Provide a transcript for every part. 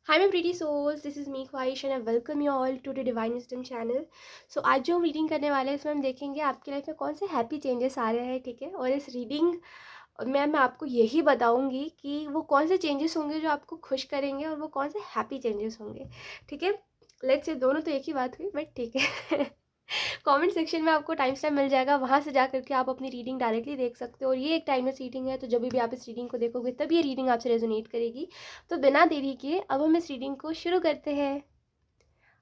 Hi my pretty souls, this is me ख्वाहिश and I welcome you all to the Divine Wisdom channel. So आज जो हम reading करने वाले हैं इसमें हम देखेंगे आपकी लाइफ में कौन से हैप्पी चेंजेस आ रहे हैं, ठीक है। और इस रीडिंग में मैं आपको यही बताऊंगी कि वो कौन से चेंजेस होंगे जो आपको खुश करेंगे और वो कौन से हैप्पी चेंजेस होंगे, ठीक है। लेट्स से दोनों तो एक ही बात हुई बट ठीक है। कमेंट सेक्शन में आपको टाइम स्टैम्प मिल जाएगा, वहाँ से जा करके आप अपनी रीडिंग डायरेक्टली देख सकते हो। और ये एक टाइमलेस रीडिंग है, तो जब भी आप इस रीडिंग को देखोगे तब ये रीडिंग आपसे रेजोनेट करेगी। तो बिना देरी किए अब हम इस रीडिंग को शुरू करते हैं।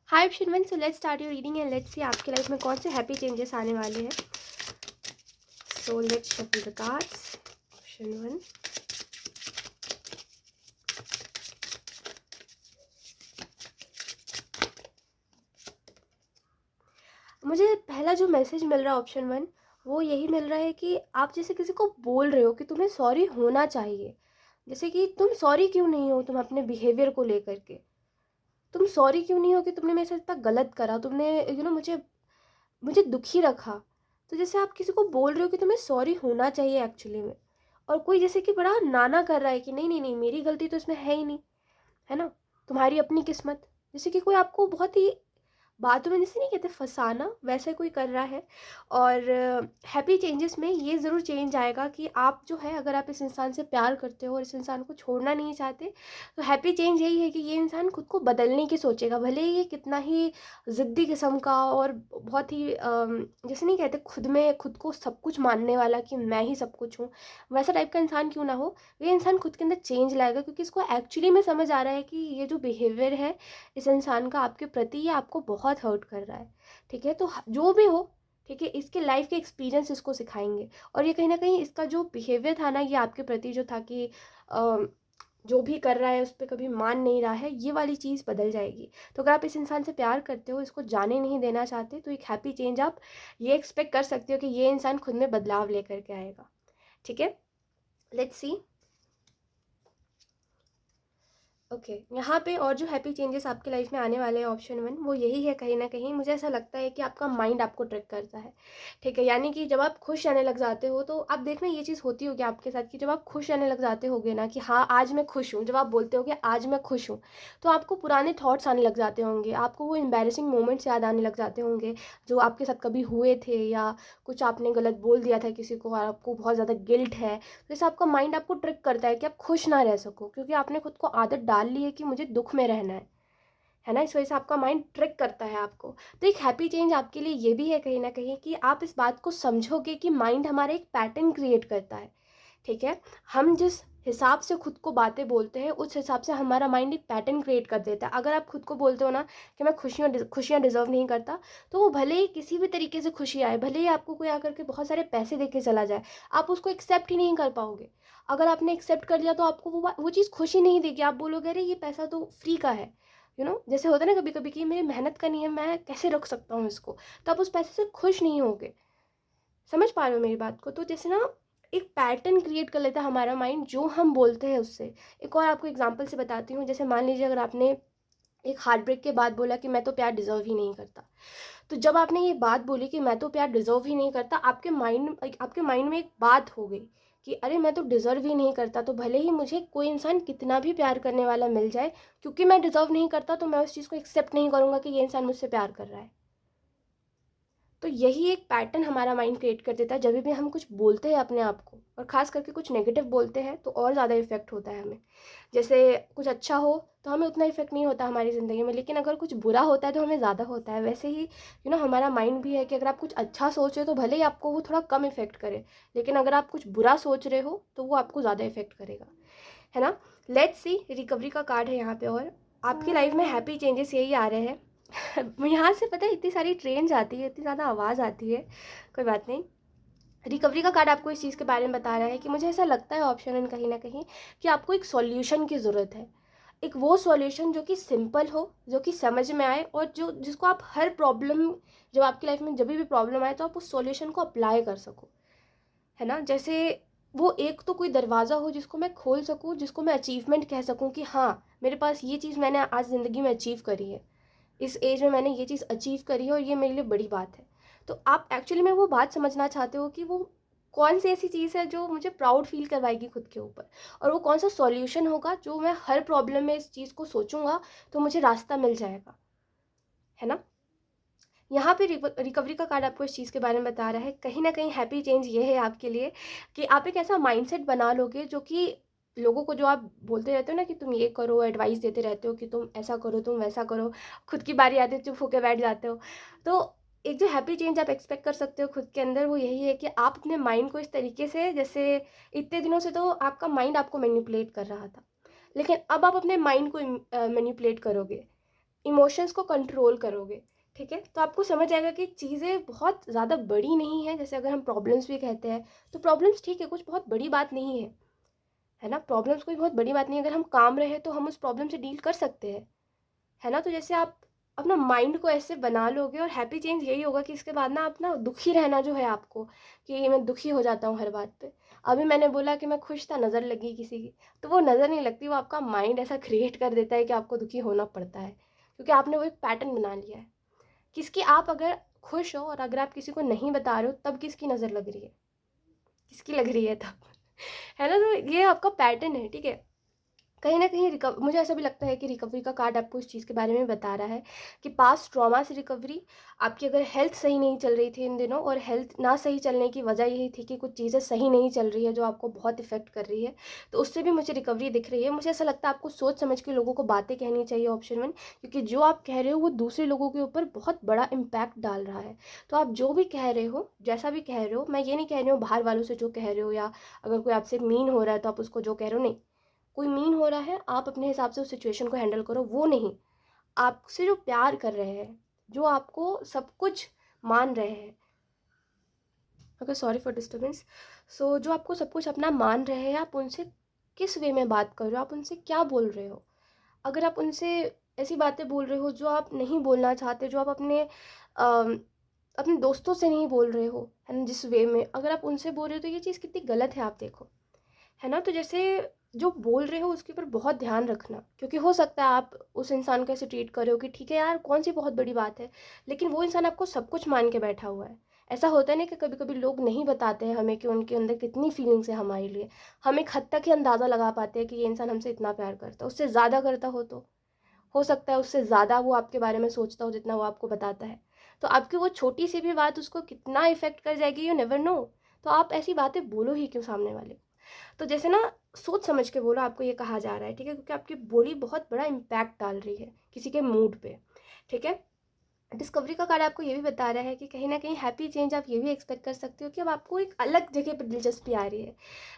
Hi option one, so let's start your reading and let's see आपकी लाइफ में कौन से हैप्पी चेंजेस आने वाले हैं। So let's shuffle the cards. Option one, मुझे पहला जो मैसेज मिल रहा है ऑप्शन वन, वो यही मिल रहा है कि आप जैसे किसी को बोल रहे हो कि तुम्हें सॉरी होना चाहिए। जैसे कि तुम सॉरी क्यों नहीं हो, तुम अपने बिहेवियर को लेकर के तुम सॉरी क्यों नहीं हो कि तुमने मेरे साथ इतना गलत करा, तुमने मुझे मुझे दुखी रखा। तो जैसे आप किसी को बोल रहे हो कि तुम्हें सॉरी होना चाहिए एक्चुअली में, और कोई जैसे कि बड़ा नाना कर रहा है कि नहीं नहीं नहीं मेरी गलती तो इसमें है ही नहीं, है ना, तुम्हारी अपनी किस्मत। जैसे कि कोई आपको बहुत ही बातों में जैसे नहीं कहते फंसाना, वैसे कोई कर रहा है। और हैप्पी चेंजेस में ये ज़रूर चेंज आएगा कि आप जो है, अगर आप इस इंसान से प्यार करते हो और इस इंसान को छोड़ना नहीं चाहते, तो हैप्पी चेंज यही है कि ये इंसान खुद को बदलने की सोचेगा। भले ही ये कितना ही ज़िद्दी किस्म का और बहुत ही जैसे नहीं कहते खुद में खुद को सब कुछ मानने वाला कि मैं ही सब कुछ हूँ, वैसा टाइप का इंसान क्यों ना हो, ये इंसान खुद के अंदर चेंज लाएगा। क्योंकि इसको एक्चुअली में समझ आ रहा है कि ये जो बिहेवियर है इस इंसान का आपके प्रति, ये आपको बहुत हर्ट कर रहा है, ठीक है। तो जो भी हो, ठीक है, इसके लाइफ के एक्सपीरियंस इसको सिखाएंगे। और ये कहीं ना कहीं इसका जो बिहेवियर था ना, ये आपके प्रति जो था कि जो भी कर रहा है उस पर कभी मान नहीं रहा है, ये वाली चीज़ बदल जाएगी। तो अगर आप इस इंसान से प्यार करते हो, इसको जाने नहीं देना चाहते, तो एक हैप्पी चेंज आप ये एक्सपेक्ट कर सकते हो कि ये इंसान खुद में बदलाव लेकर के आएगा, ठीक है। Let's see. ओके यहाँ पे और जो हैप्पी चेंजेस आपके लाइफ में आने वाले हैं ऑप्शन वन, वो यही है। कहीं ना कहीं मुझे ऐसा लगता है कि आपका माइंड आपको ट्रिक करता है, ठीक है। यानी कि जब आप खुश रहने लग जाते हो, तो आप देखना ये चीज़ होती होगी आपके साथ कि जब आप खुश रहने लग जाते होगे ना कि हाँ आज मैं खुश हूँ, जब आप बोलते हो कि आज मैं खुश हूँ, तो आपको पुराने थॉट्स आने लग जाते होंगे, आपको वो एम्बैरेसिंग मोमेंट्स याद आने लग जाते होंगे जो आपके साथ कभी हुए थे, या कुछ आपने गलत बोल दिया था किसी को और आपको बहुत ज़्यादा गिल्ट है। तो जैसे आपका माइंड आपको ट्रिक करता है कि आप खुश ना रह सको, क्योंकि आपने खुद को आदत डाल ली है कि मुझे दुख में रहना है ना। इस वजह से आपका माइंड ट्रिक करता है आपको। तो एक हैप्पी चेंज आपके लिए ये भी है कहीं ना कहीं कि आप इस बात को समझोगे कि माइंड हमारा एक पैटर्न क्रिएट करता है, ठीक है। हम जिस हिसाब से खुद को बातें बोलते हैं उस हिसाब से हमारा माइंड एक पैटर्न क्रिएट कर देता है। अगर आप खुद को बोलते हो ना कि मैं खुशियाँ डिजर्व नहीं करता, तो वो भले ही किसी भी तरीके से खुशी आए, भले ही आपको कोई आकर के बहुत सारे पैसे दे के चला जाए, आप उसको एक्सेप्ट ही नहीं कर पाओगे। अगर आपने एक्सेप्ट कर लिया तो आपको वो चीज़ खुशी नहीं देगी। आप बोलोगे अरे ये पैसा तो फ्री का है, जैसे होता है ना कभी कभी कि मेरी मेहनत का नहीं है, मैं कैसे रख सकता हूँ इसको। तो आप उस पैसे से खुश नहीं होगे। समझ पा रहे हो मेरी बात को। तो जैसे ना एक पैटर्न क्रिएट कर लेता है हमारा माइंड जो हम बोलते हैं उससे। एक और आपको एग्जांपल से बताती हूँ। जैसे मान लीजिए अगर आपने एक हार्ट ब्रेक के बाद बोला कि मैं तो प्यार डिजर्व ही नहीं करता, तो जब आपने ये बात बोली कि मैं तो प्यार डिजर्व ही नहीं करता, आपके माइंड में एक बात हो गई कि अरे मैं तो डिजर्व ही नहीं करता, तो भले ही मुझे कोई इंसान कितना भी प्यार करने वाला मिल जाए, क्योंकि मैं डिजर्व नहीं करता तो मैं उस चीज़ को एक्सेप्ट नहीं करूँगा कि ये इंसान मुझसे प्यार कर रहा है। तो यही एक पैटर्न हमारा माइंड क्रिएट कर देता है जब भी हम कुछ बोलते हैं अपने आप को, और ख़ास करके कुछ नेगेटिव बोलते हैं तो और ज़्यादा इफेक्ट होता है हमें। जैसे कुछ अच्छा हो तो हमें उतना इफेक्ट नहीं होता हमारी ज़िंदगी में, लेकिन अगर कुछ बुरा होता है तो हमें ज़्यादा होता है। वैसे ही हमारा माइंड भी है कि अगर आप कुछ अच्छा सोच रहे हो तो भले ही आपको वो थोड़ा कम इफेक्ट करे, लेकिन अगर आप कुछ बुरा सोच रहे हो तो वो आपको ज़्यादा इफेक्ट करेगा, है ना। लेट्स सी, रिकवरी का कार्ड है यहाँ पे। और आपकी लाइफ में हैप्पी चेंजेस यही आ रहे हैं। यहाँ से पता है इतनी सारी ट्रेन जाती है, इतनी ज़्यादा आवाज़ आती है, कोई बात नहीं। रिकवरी का कार्ड आपको इस चीज़ के बारे में बता रहा है कि मुझे ऐसा लगता है ऑप्शन इन कहीं ना कहीं कि आपको एक सॉल्यूशन की ज़रूरत है। एक वो सॉल्यूशन जो कि सिंपल हो, जो कि समझ में आए, और जिसको आप हर प्रॉब्लम, जब आपकी लाइफ में जब भी प्रॉब्लम आए तो आप उस सॉल्यूशन को अप्लाई कर सको, है ना। जैसे वो एक तो कोई दरवाज़ा हो जिसको मैं खोल सकूँ, जिसको मैं अचीवमेंट कह सकूँ कि हाँ मेरे पास ये चीज़ मैंने आज ज़िंदगी में अचीव करी है, इस एज में मैंने ये चीज़ अचीव करी है और ये मेरे लिए बड़ी बात है। तो आप एक्चुअली में वो बात समझना चाहते हो कि वो कौन सी ऐसी चीज़ है जो मुझे प्राउड फील करवाएगी खुद के ऊपर, और वो कौन सा सॉल्यूशन होगा जो मैं हर प्रॉब्लम में इस चीज़ को सोचूंगा तो मुझे रास्ता मिल जाएगा, है ना। यहाँ पे रिकवरी का कार्ड आपको इस चीज़ के बारे में बता रहा है। कहीं ना कहीं हैप्पी चेंज ये है आपके लिए कि आप एक ऐसा माइंडसेट बना लोगे जो कि लोगों को, जो आप बोलते रहते हो ना कि तुम ये करो, एडवाइस देते रहते हो कि तुम ऐसा करो, तुम वैसा करो, खुद की बारी आती है चुप होके बैठ जाते हो। तो एक जो हैप्पी चेंज आप एक्सपेक्ट कर सकते हो खुद के अंदर, वो यही है कि आप अपने माइंड को इस तरीके से, जैसे इतने दिनों से तो आपका माइंड आपको मैनिपुलेट कर रहा था, लेकिन अब आप अपने माइंड को मैनिपुलेट करोगे, इमोशंस को कंट्रोल करोगे। ठीक है, तो आपको समझ आएगा कि चीज़ें बहुत ज़्यादा बड़ी नहीं है। जैसे अगर हम प्रॉब्लम्स भी कहते हैं तो प्रॉब्लम्स ठीक है, कुछ बहुत बड़ी बात नहीं है ना। प्रॉब्लम्स कोई बहुत बड़ी बात नहीं है, अगर हम काम रहे तो हम उस प्रॉब्लम से डील कर सकते हैं, है ना। तो जैसे आप अपना माइंड को ऐसे बना लोगे, और हैप्पी चेंज यही होगा कि इसके बाद ना आप ना दुखी रहना जो है आपको, कि मैं दुखी हो जाता हूँ हर बात पे। अभी मैंने बोला कि मैं खुश था, नज़र लगी किसी की, तो वो नज़र नहीं लगती, वो आपका माइंड ऐसा क्रिएट कर देता है कि आपको दुखी होना पड़ता है, क्योंकि आपने वो एक पैटर्न बना लिया है। किसकी आप अगर खुश हो और अगर आप किसी को नहीं बता रहे हो, तब किसकी नज़र लग रही है, किसकी लग रही है तब, है ना। तो ये आपका पैटर्न है, ठीक है। कहीं न कहीं मुझे ऐसा भी लगता है कि रिकवरी का कार्ड आपको इस चीज़ के बारे में बता रहा है कि पास्ट ट्रॉमा से रिकवरी, आपकी अगर हेल्थ सही नहीं चल रही थी इन दिनों, और हेल्थ ना सही चलने की वजह यही थी कि कुछ चीज़ें सही नहीं चल रही है जो आपको बहुत इफ़ेक्ट कर रही है, तो उससे भी मुझे रिकवरी दिख रही है। मुझे ऐसा लगता है आपको सोच समझ के लोगों को बातें कहनी चाहिए, ऑप्शन 1, क्योंकि जो आप कह रहे हो वो दूसरे लोगों के ऊपर बहुत बड़ा इम्पैक्ट डाल रहा है। तो आप जो भी कह रहे हो, जैसा भी कह रहे हो, मैं ये नहीं कह रही हूँ बाहर वालों से जो कह रहे हो, या अगर कोई आपसे मीन हो रहा है तो आप उसको जो कह रहे हो, नहीं। कोई मीन हो रहा है, आप अपने हिसाब से उस सिचुएशन को हैंडल करो, वो नहीं। आपसे जो प्यार कर रहे हैं, जो आपको सब कुछ मान रहे हैं, ओके सॉरी फॉर डिस्टर्बेंस। सो जो आपको सब कुछ अपना मान रहे हैं, आप उनसे किस वे में बात कर रहे हो, आप उनसे क्या बोल रहे हो। अगर आप उनसे ऐसी बातें बोल रहे हो जो आप नहीं बोलना चाहते, जो आप अपने दोस्तों से नहीं बोल रहे हो, है ना, जिस वे में अगर आप उनसे बोल रहे हो, तो ये चीज़ कितनी गलत है, आप देखो, है ना। तो जैसे जो बोल रहे हो उसके ऊपर बहुत ध्यान रखना, क्योंकि हो सकता है आप उस इंसान को ऐसे ट्रीट कर रहे हो कि ठीक है यार, कौन सी बहुत बड़ी बात है, लेकिन वो इंसान आपको सब कुछ मान के बैठा हुआ है। ऐसा होता है ना कि कभी कभी लोग नहीं बताते हैं हमें कि उनके अंदर कितनी फीलिंग्स है हमारे लिए। हम एक हद तक ही अंदाज़ा लगा पाते हैं कि ये इंसान हमसे इतना प्यार करता है, उससे ज़्यादा करता तो हो सकता है उससे ज़्यादा वो आपके बारे में सोचता हो जितना वो आपको बताता है। तो आपकी वो छोटी सी भी बात उसको कितना इफेक्ट कर जाएगी, यू नेवर नो। तो आप ऐसी बातें बोलो ही क्यों सामने वाले को। तो जैसे ना, सोच समझ के बोलो, आपको ये कहा जा रहा है, ठीक है, क्योंकि आपकी बोली बहुत बड़ा इम्पैक्ट डाल रही है किसी के मूड पे, ठीक है। डिस्कवरी का कार्ड आपको ये भी बता रहा है कि कहीं ना कहीं हैप्पी चेंज आप ये भी एक्सपेक्ट कर सकते हो कि अब आपको एक अलग जगह पर दिलचस्पी आ रही है।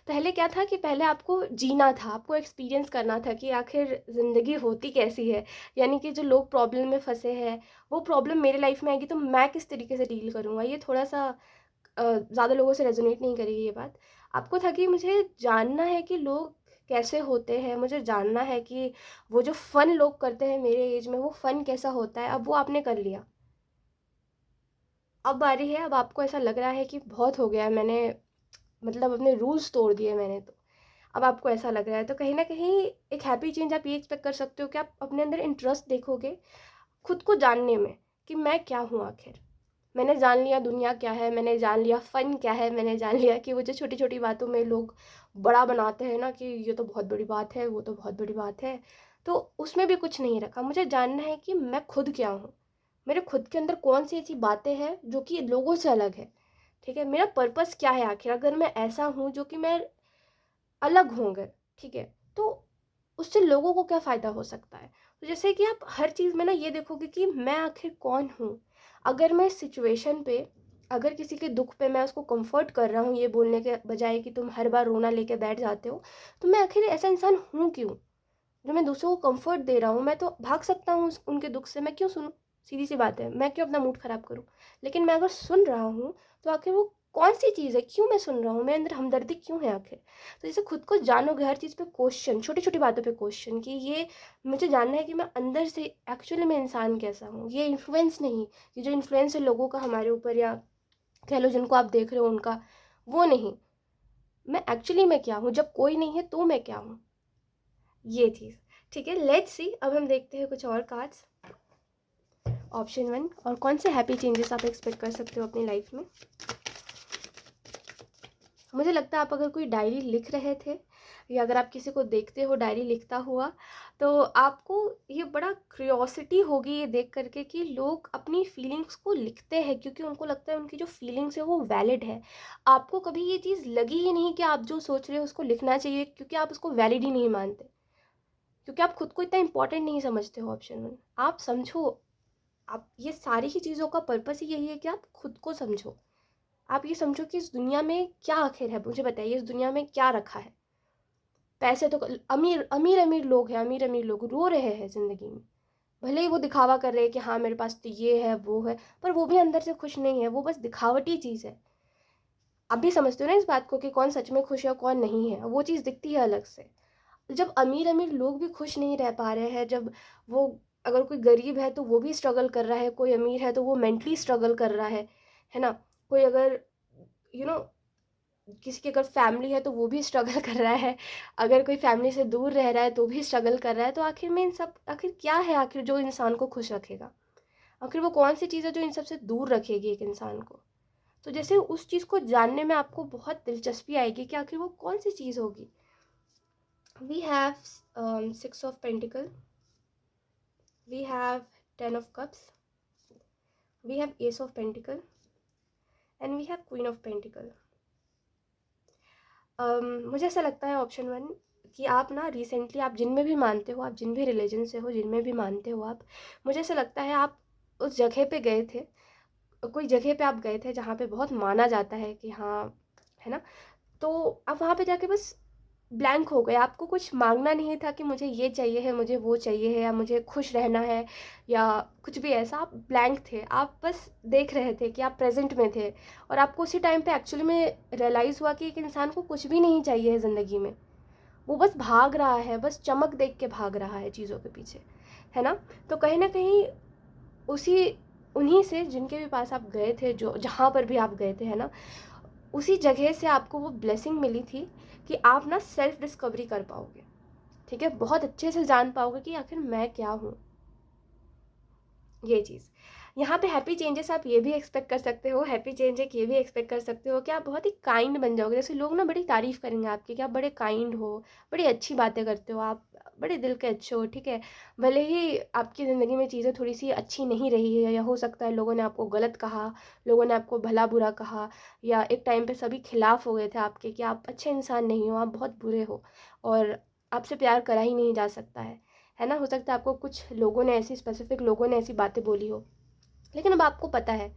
पहले क्या था कि पहले आपको जीना था, आपको एक्सपीरियंस करना था कि आखिर ज़िंदगी होती कैसी है, यानी कि जो लोग प्रॉब्लम में फंसे हैं, वो प्रॉब्लम मेरे लाइफ में आएगी तो मैं किस तरीके से डील करूँगा। ये थोड़ा सा ज़्यादा लोगों से रेजोनेट नहीं करेगी ये बात। आपको था कि मुझे जानना है कि लोग कैसे होते हैं, मुझे जानना है कि वो जो फ़न लोग करते हैं मेरे एज में, वो फ़न कैसा होता है। अब वो आपने कर लिया, अब बारी है, अब आपको ऐसा लग रहा है कि बहुत हो गया है, मैंने मतलब अपने रूल्स तोड़ दिए मैंने, तो अब आपको ऐसा लग रहा है। तो कहीं ना कहीं एक हैप्पी चेंज आप ये एक्सपेक्ट कर सकते हो कि आप अपने अंदर इंटरेस्ट देखोगे खुद को जानने में, कि मैं क्या हूँ आखिर। मैंने जान लिया दुनिया क्या है, मैंने जान लिया फ़न क्या है, मैंने जान लिया कि वो जो छोटी छोटी बातों में लोग बड़ा बनाते हैं ना, कि ये तो बहुत बड़ी बात है, वो तो बहुत बड़ी बात है, तो उसमें भी कुछ नहीं रखा। मुझे जानना है कि मैं खुद क्या हूँ, मेरे खुद के अंदर कौन सी ऐसी बातें हैं जो कि लोगों से अलग है, ठीक है। मेरा पर्पस क्या है आखिर, अगर मैं ऐसा हूँ जो कि मैं अलग हूँ अगर, ठीक है, तो उससे लोगों को क्या फ़ायदा हो सकता है। तो जैसे कि आप हर चीज़ में ना ये देखोगे कि मैं आखिर कौन हूँ। अगर मैं सिचुएशन पे, अगर किसी के दुख पे मैं उसको कंफर्ट कर रहा हूँ, ये बोलने के बजाय कि तुम हर बार रोना लेके बैठ जाते हो, तो मैं आखिर ऐसा इंसान हूँ क्यों, जो मैं दूसरों को कंफर्ट दे रहा हूँ। मैं तो भाग सकता हूँ उनके दुख से, मैं क्यों सुनूं, सीधी सी बात है, मैं क्यों अपना मूड ख़राब करूँ। लेकिन मैं अगर सुन रहा हूँ तो आखिर वो कौन सी चीज़ है, क्यों मैं सुन रहा हूँ, मेरे अंदर हमदर्दी क्यों है आखिर। तो जैसे खुद को जानोगे, हर चीज़ पे क्वेश्चन, छोटी छोटी बातों पे क्वेश्चन, कि ये मुझे जानना है कि मैं अंदर से एक्चुअली में इंसान कैसा हूँ। ये इन्फ्लुएंस नहीं, ये जो इन्फ्लुएंस है लोगों का हमारे ऊपर, या कह लो जिनको आप देख रहे हो उनका, वो नहीं। मैं एक्चुअली में क्या हूँ, जब कोई नहीं है तो मैं क्या हूँ, ये चीज़। ठीक है, लेट्स सी, अब हम देखते हैं कुछ और कार्ड्स। ऑप्शन 1, और कौन से हैप्पी चेंजेस आप एक्सपेक्ट कर सकते हो अपनी लाइफ में। मुझे लगता है आप अगर कोई डायरी लिख रहे थे या अगर आप किसी को देखते हो डायरी लिखता हुआ, तो आपको ये बड़ा क्यूरियोसिटी होगी ये देख करके कि लोग अपनी फीलिंग्स को लिखते हैं, क्योंकि उनको लगता है उनकी जो फीलिंग्स है वो वैलिड है। आपको कभी ये चीज़ लगी ही नहीं कि आप जो सोच रहे हो उसको लिखना चाहिए, क्योंकि आप उसको वैलिड ही नहीं मानते, क्योंकि आप खुद को इतना इंपॉर्टेंट नहीं समझते हो। ऑप्शन वन, आप समझो, आप ये सारी ही चीज़ों का पर्पस ही यही है कि आप खुद को समझो। आप ये समझो कि इस दुनिया में क्या आखिर है, मुझे बताइए इस दुनिया में क्या रखा है। पैसे तो अमीर अमीर अमीर लोग हैं, अमीर अमीर लोग रो रहे हैं ज़िंदगी में, भले ही वो दिखावा कर रहे हैं कि हाँ मेरे पास तो ये है वो है, पर वो भी अंदर से खुश नहीं है, वो बस दिखावटी चीज़ है। आप भी समझते हो ना इस बात को कि कौन सच में खुश है और कौन नहीं है, वो चीज़ दिखती है अलग से। जब अमीर अमीर लोग भी खुश नहीं रह पा रहे हैं, जब वो, अगर कोई गरीब है तो वो भी स्ट्रगल कर रहा है, कोई अमीर है तो वो मेंटली स्ट्रगल कर रहा है ना, कोई अगर यू नो किसी की अगर फैमिली है तो वो भी स्ट्रगल कर रहा है, अगर कोई फैमिली से दूर रह रहा है तो भी स्ट्रगल कर रहा है, तो आखिर में इन सब, आखिर क्या है आखिर जो इंसान को खुश रखेगा? आखिर वो कौन सी चीज़ है जो इन सब से दूर रखेगी एक इंसान को? तो जैसे उस चीज़ को जानने में आपको बहुत दिलचस्पी आएगी कि आखिर वो कौन सी चीज़ होगी। We have 6 of Pentacles, we have 10 of Cups, we have Ace of Pentacles and we have Queen of Pentacles। मुझे ऐसा लगता है ऑप्शन वन कि आप ना रिसेंटली, आप जिन में भी मानते हो, आप जिन भी रिलीजन से हो, जिन में भी मानते हो आप, मुझे ऐसा लगता है आप उस जगह पे गए थे, कोई जगह पे आप गए थे जहाँ पे बहुत माना जाता है कि हाँ, है ना, तो आप वहाँ पे जाके बस ब्लैंक हो गए। आपको कुछ मांगना नहीं था कि मुझे ये चाहिए है, मुझे वो चाहिए है, या मुझे खुश रहना है, या कुछ भी ऐसा। आप ब्लैंक थे, आप बस देख रहे थे कि आप प्रेजेंट में थे, और आपको उसी टाइम पे एक्चुअली में रियलाइज़ हुआ कि एक इंसान को कुछ भी नहीं चाहिए है ज़िंदगी में, वो बस भाग रहा है, बस चमक देख के भाग रहा है चीज़ों के पीछे, है ना। तो कहीं ना कहीं उसी, उन्हीं से जिनके भी पास आप गए थे, जो जहाँ पर भी आप गए थे, है ना, उसी जगह से आपको वो ब्लेसिंग मिली थी कि आप ना सेल्फ डिस्कवरी कर पाओगे, ठीक है, बहुत अच्छे से जान पाओगे कि आखिर मैं क्या हूँ, ये चीज़। यहाँ पे हैप्पी चेंजेस आप ये भी एक्सपेक्ट कर सकते हो, हैप्पी चेंज एक ये भी एक्सपेक्ट कर सकते हो कि आप बहुत ही काइंड बन जाओगे। जैसे लोग ना बड़ी तारीफ़ करेंगे आपकी कि आप बड़े काइंड हो, बड़ी अच्छी बातें करते हो, आप बड़े दिल के अच्छे हो, ठीक है। भले ही आपकी ज़िंदगी में चीज़ें थोड़ी सी अच्छी नहीं रही है, या हो सकता है लोगों ने आपको गलत कहा, लोगों ने आपको भला बुरा कहा, या एक टाइम पे सभी खिलाफ हो गए थे आपके कि आप अच्छे इंसान नहीं हो, आप बहुत बुरे हो, और आपसे प्यार करा ही नहीं जा सकता है ना। हो सकता है आपको कुछ लोगों ने ऐसी, स्पेसिफिक लोगों ने ऐसी बातें बोली हो, लेकिन अब आपको पता है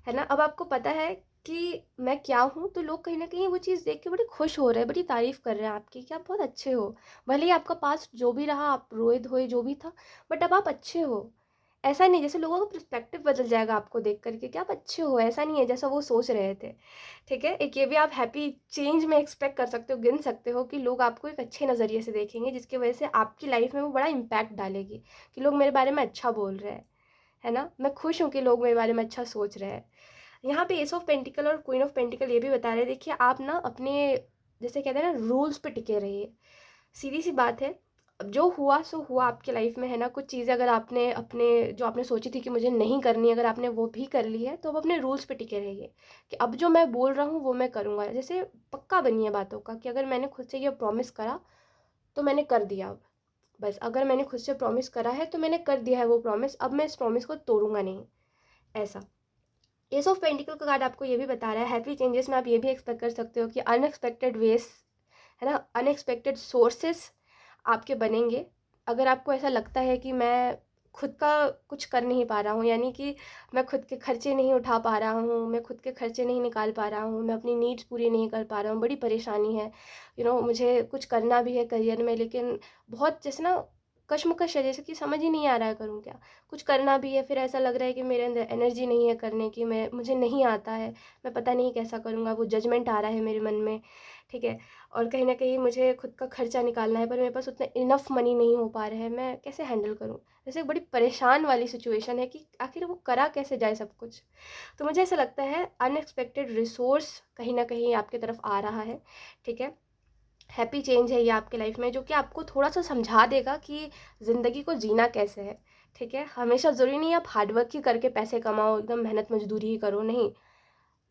ना, अब आपको पता है कि मैं क्या हूँ, तो लोग कहीं न कहीं वो चीज़ देख के बड़े खुश हो रहे हैं, बड़ी तारीफ़ कर रहे हैं आपकी कि आप बहुत अच्छे हो। भले ही आपका पास्ट जो भी रहा, आप रोए-धोए जो भी था, बट अब आप अच्छे हो। ऐसा नहीं, जैसे लोगों का पर्सपेक्टिव बदल जाएगा आपको देख कर के कि आप अच्छे हो, ऐसा नहीं है जैसा वो सोच रहे थे, ठीक है। एक ये भी आप हैप्पी चेंज में एक्सपेक्ट कर सकते हो, गिन सकते हो कि लोग आपको एक अच्छे नज़रिए से देखेंगे, जिसकी वजह से आपकी लाइफ़ में वो बड़ा इम्पैक्ट डालेगी कि लोग मेरे बारे में अच्छा बोल रहे हैं। है ना? मैं खुश हूँ कि लोग मेरे बारे में अच्छा सोच रहे हैं। यहाँ पे एस ऑफ पेंटिकल और क्वीन ऑफ पेंटिकल ये भी बता रहे हैं, देखिए आप ना अपने, जैसे कहते हैं ना, रूल्स पे टिके रहिए। सीधी सी बात है, अब जो हुआ सो हुआ आपकी लाइफ में, है ना। कुछ चीज़ें अगर आपने अपने, जो आपने सोची थी कि मुझे नहीं करनी, अगर आपने वो भी कर ली है, तो अब अपने रूल्स पे टिके रहिए कि अब जो मैं बोल रहा हूँ वो मैं करूँगा। जैसे पक्का बनिए बातों का कि अगर मैंने खुद से ये प्रॉमिस करा तो मैंने कर दिया अब। बस अगर मैंने खुद से प्रॉमिस करा है तो मैंने कर दिया है वो प्रॉमिस, अब मैं इस प्रॉमिस को तोड़ूंगा नहीं, ऐसा। एस ऑफ पेंटिकल का कार्ड आपको ये भी बता रहा है, हैप्पी चेंजेस में आप ये भी एक्सपेक्ट कर सकते हो कि अनएक्सपेक्टेड वेज, है ना, अनएक्सपेक्टेड सोर्सेस आपके बनेंगे। अगर आपको ऐसा लगता है कि मैं खुद का कुछ कर नहीं पा रहा हूँ, यानी कि मैं खुद के खर्चे नहीं उठा पा रहा हूँ, मैं खुद के खर्चे नहीं निकाल पा रहा हूँ, मैं अपनी नीड्स पूरी नहीं कर पा रहा हूँ, बड़ी परेशानी है, मुझे कुछ करना भी है करियर में, लेकिन बहुत जैसे ना कश्मकश है, जैसे कि समझ ही नहीं आ रहा है करूँ क्या। कुछ करना भी है, फिर ऐसा लग रहा है कि मेरे अंदर एनर्जी नहीं है करने की, मुझे नहीं आता है, मैं पता नहीं कैसा करूँगा, वो जजमेंट आ रहा है मेरे मन में, ठीक है। और कहीं न कहीं मुझे खुद का खर्चा निकालना है, पर मेरे पास उतना इनफ मनी नहीं हो पा रहा है, मैं कैसे हैंडल करूँ? जैसे एक बड़ी परेशान वाली सिचुएशन है कि आखिर वो करा कैसे जाए सब कुछ। तो मुझे ऐसा लगता है अनएक्सपेक्टेड रिसोर्स कहीं न कहीं आपकी तरफ आ रहा है, ठीक है। हैप्पी चेंज है ये आपके लाइफ में, जो कि आपको थोड़ा-सा समझा देगा कि ज़िंदगी को जीना कैसे है, ठीक है। हमेशा ज़रूरी नहीं है आप हार्ड वर्क ही करके पैसे कमाओ, एकदम मेहनत मज़दूरी ही करो, नहीं।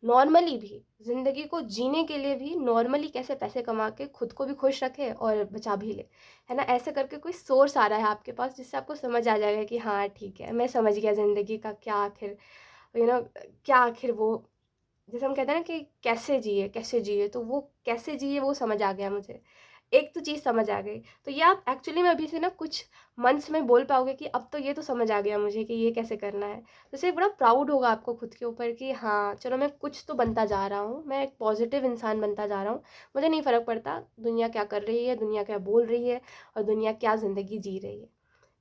नॉर्मली भी ज़िंदगी को जीने के लिए भी नॉर्मली कैसे पैसे कमा के खुद को भी खुश रखे और बचा भी ले, है ना। ऐसे करके कोई सोर्स आ रहा है आपके पास जिससे आपको समझ आ जाएगा कि हाँ ठीक है, मैं समझ गया ज़िंदगी का क्या आखिर, क्या आखिर वो, जैसे हम कहते हैं ना कि कैसे जिए, तो वो कैसे जिए वो समझ आ गया मुझे। एक तो चीज़ समझ आ गई, तो ये आप एक्चुअली में अभी से ना कुछ मंथ्स में बोल पाओगे कि अब तो ये तो समझ आ गया मुझे कि ये कैसे करना है। तो इससे बड़ा प्राउड होगा आपको खुद के ऊपर कि हाँ, चलो मैं कुछ तो बनता जा रहा हूँ, मैं एक पॉज़िटिव इंसान बनता जा रहा हूँ। मुझे नहीं फ़र्क पड़ता दुनिया क्या कर रही है, दुनिया क्या बोल रही है और दुनिया क्या ज़िंदगी जी रही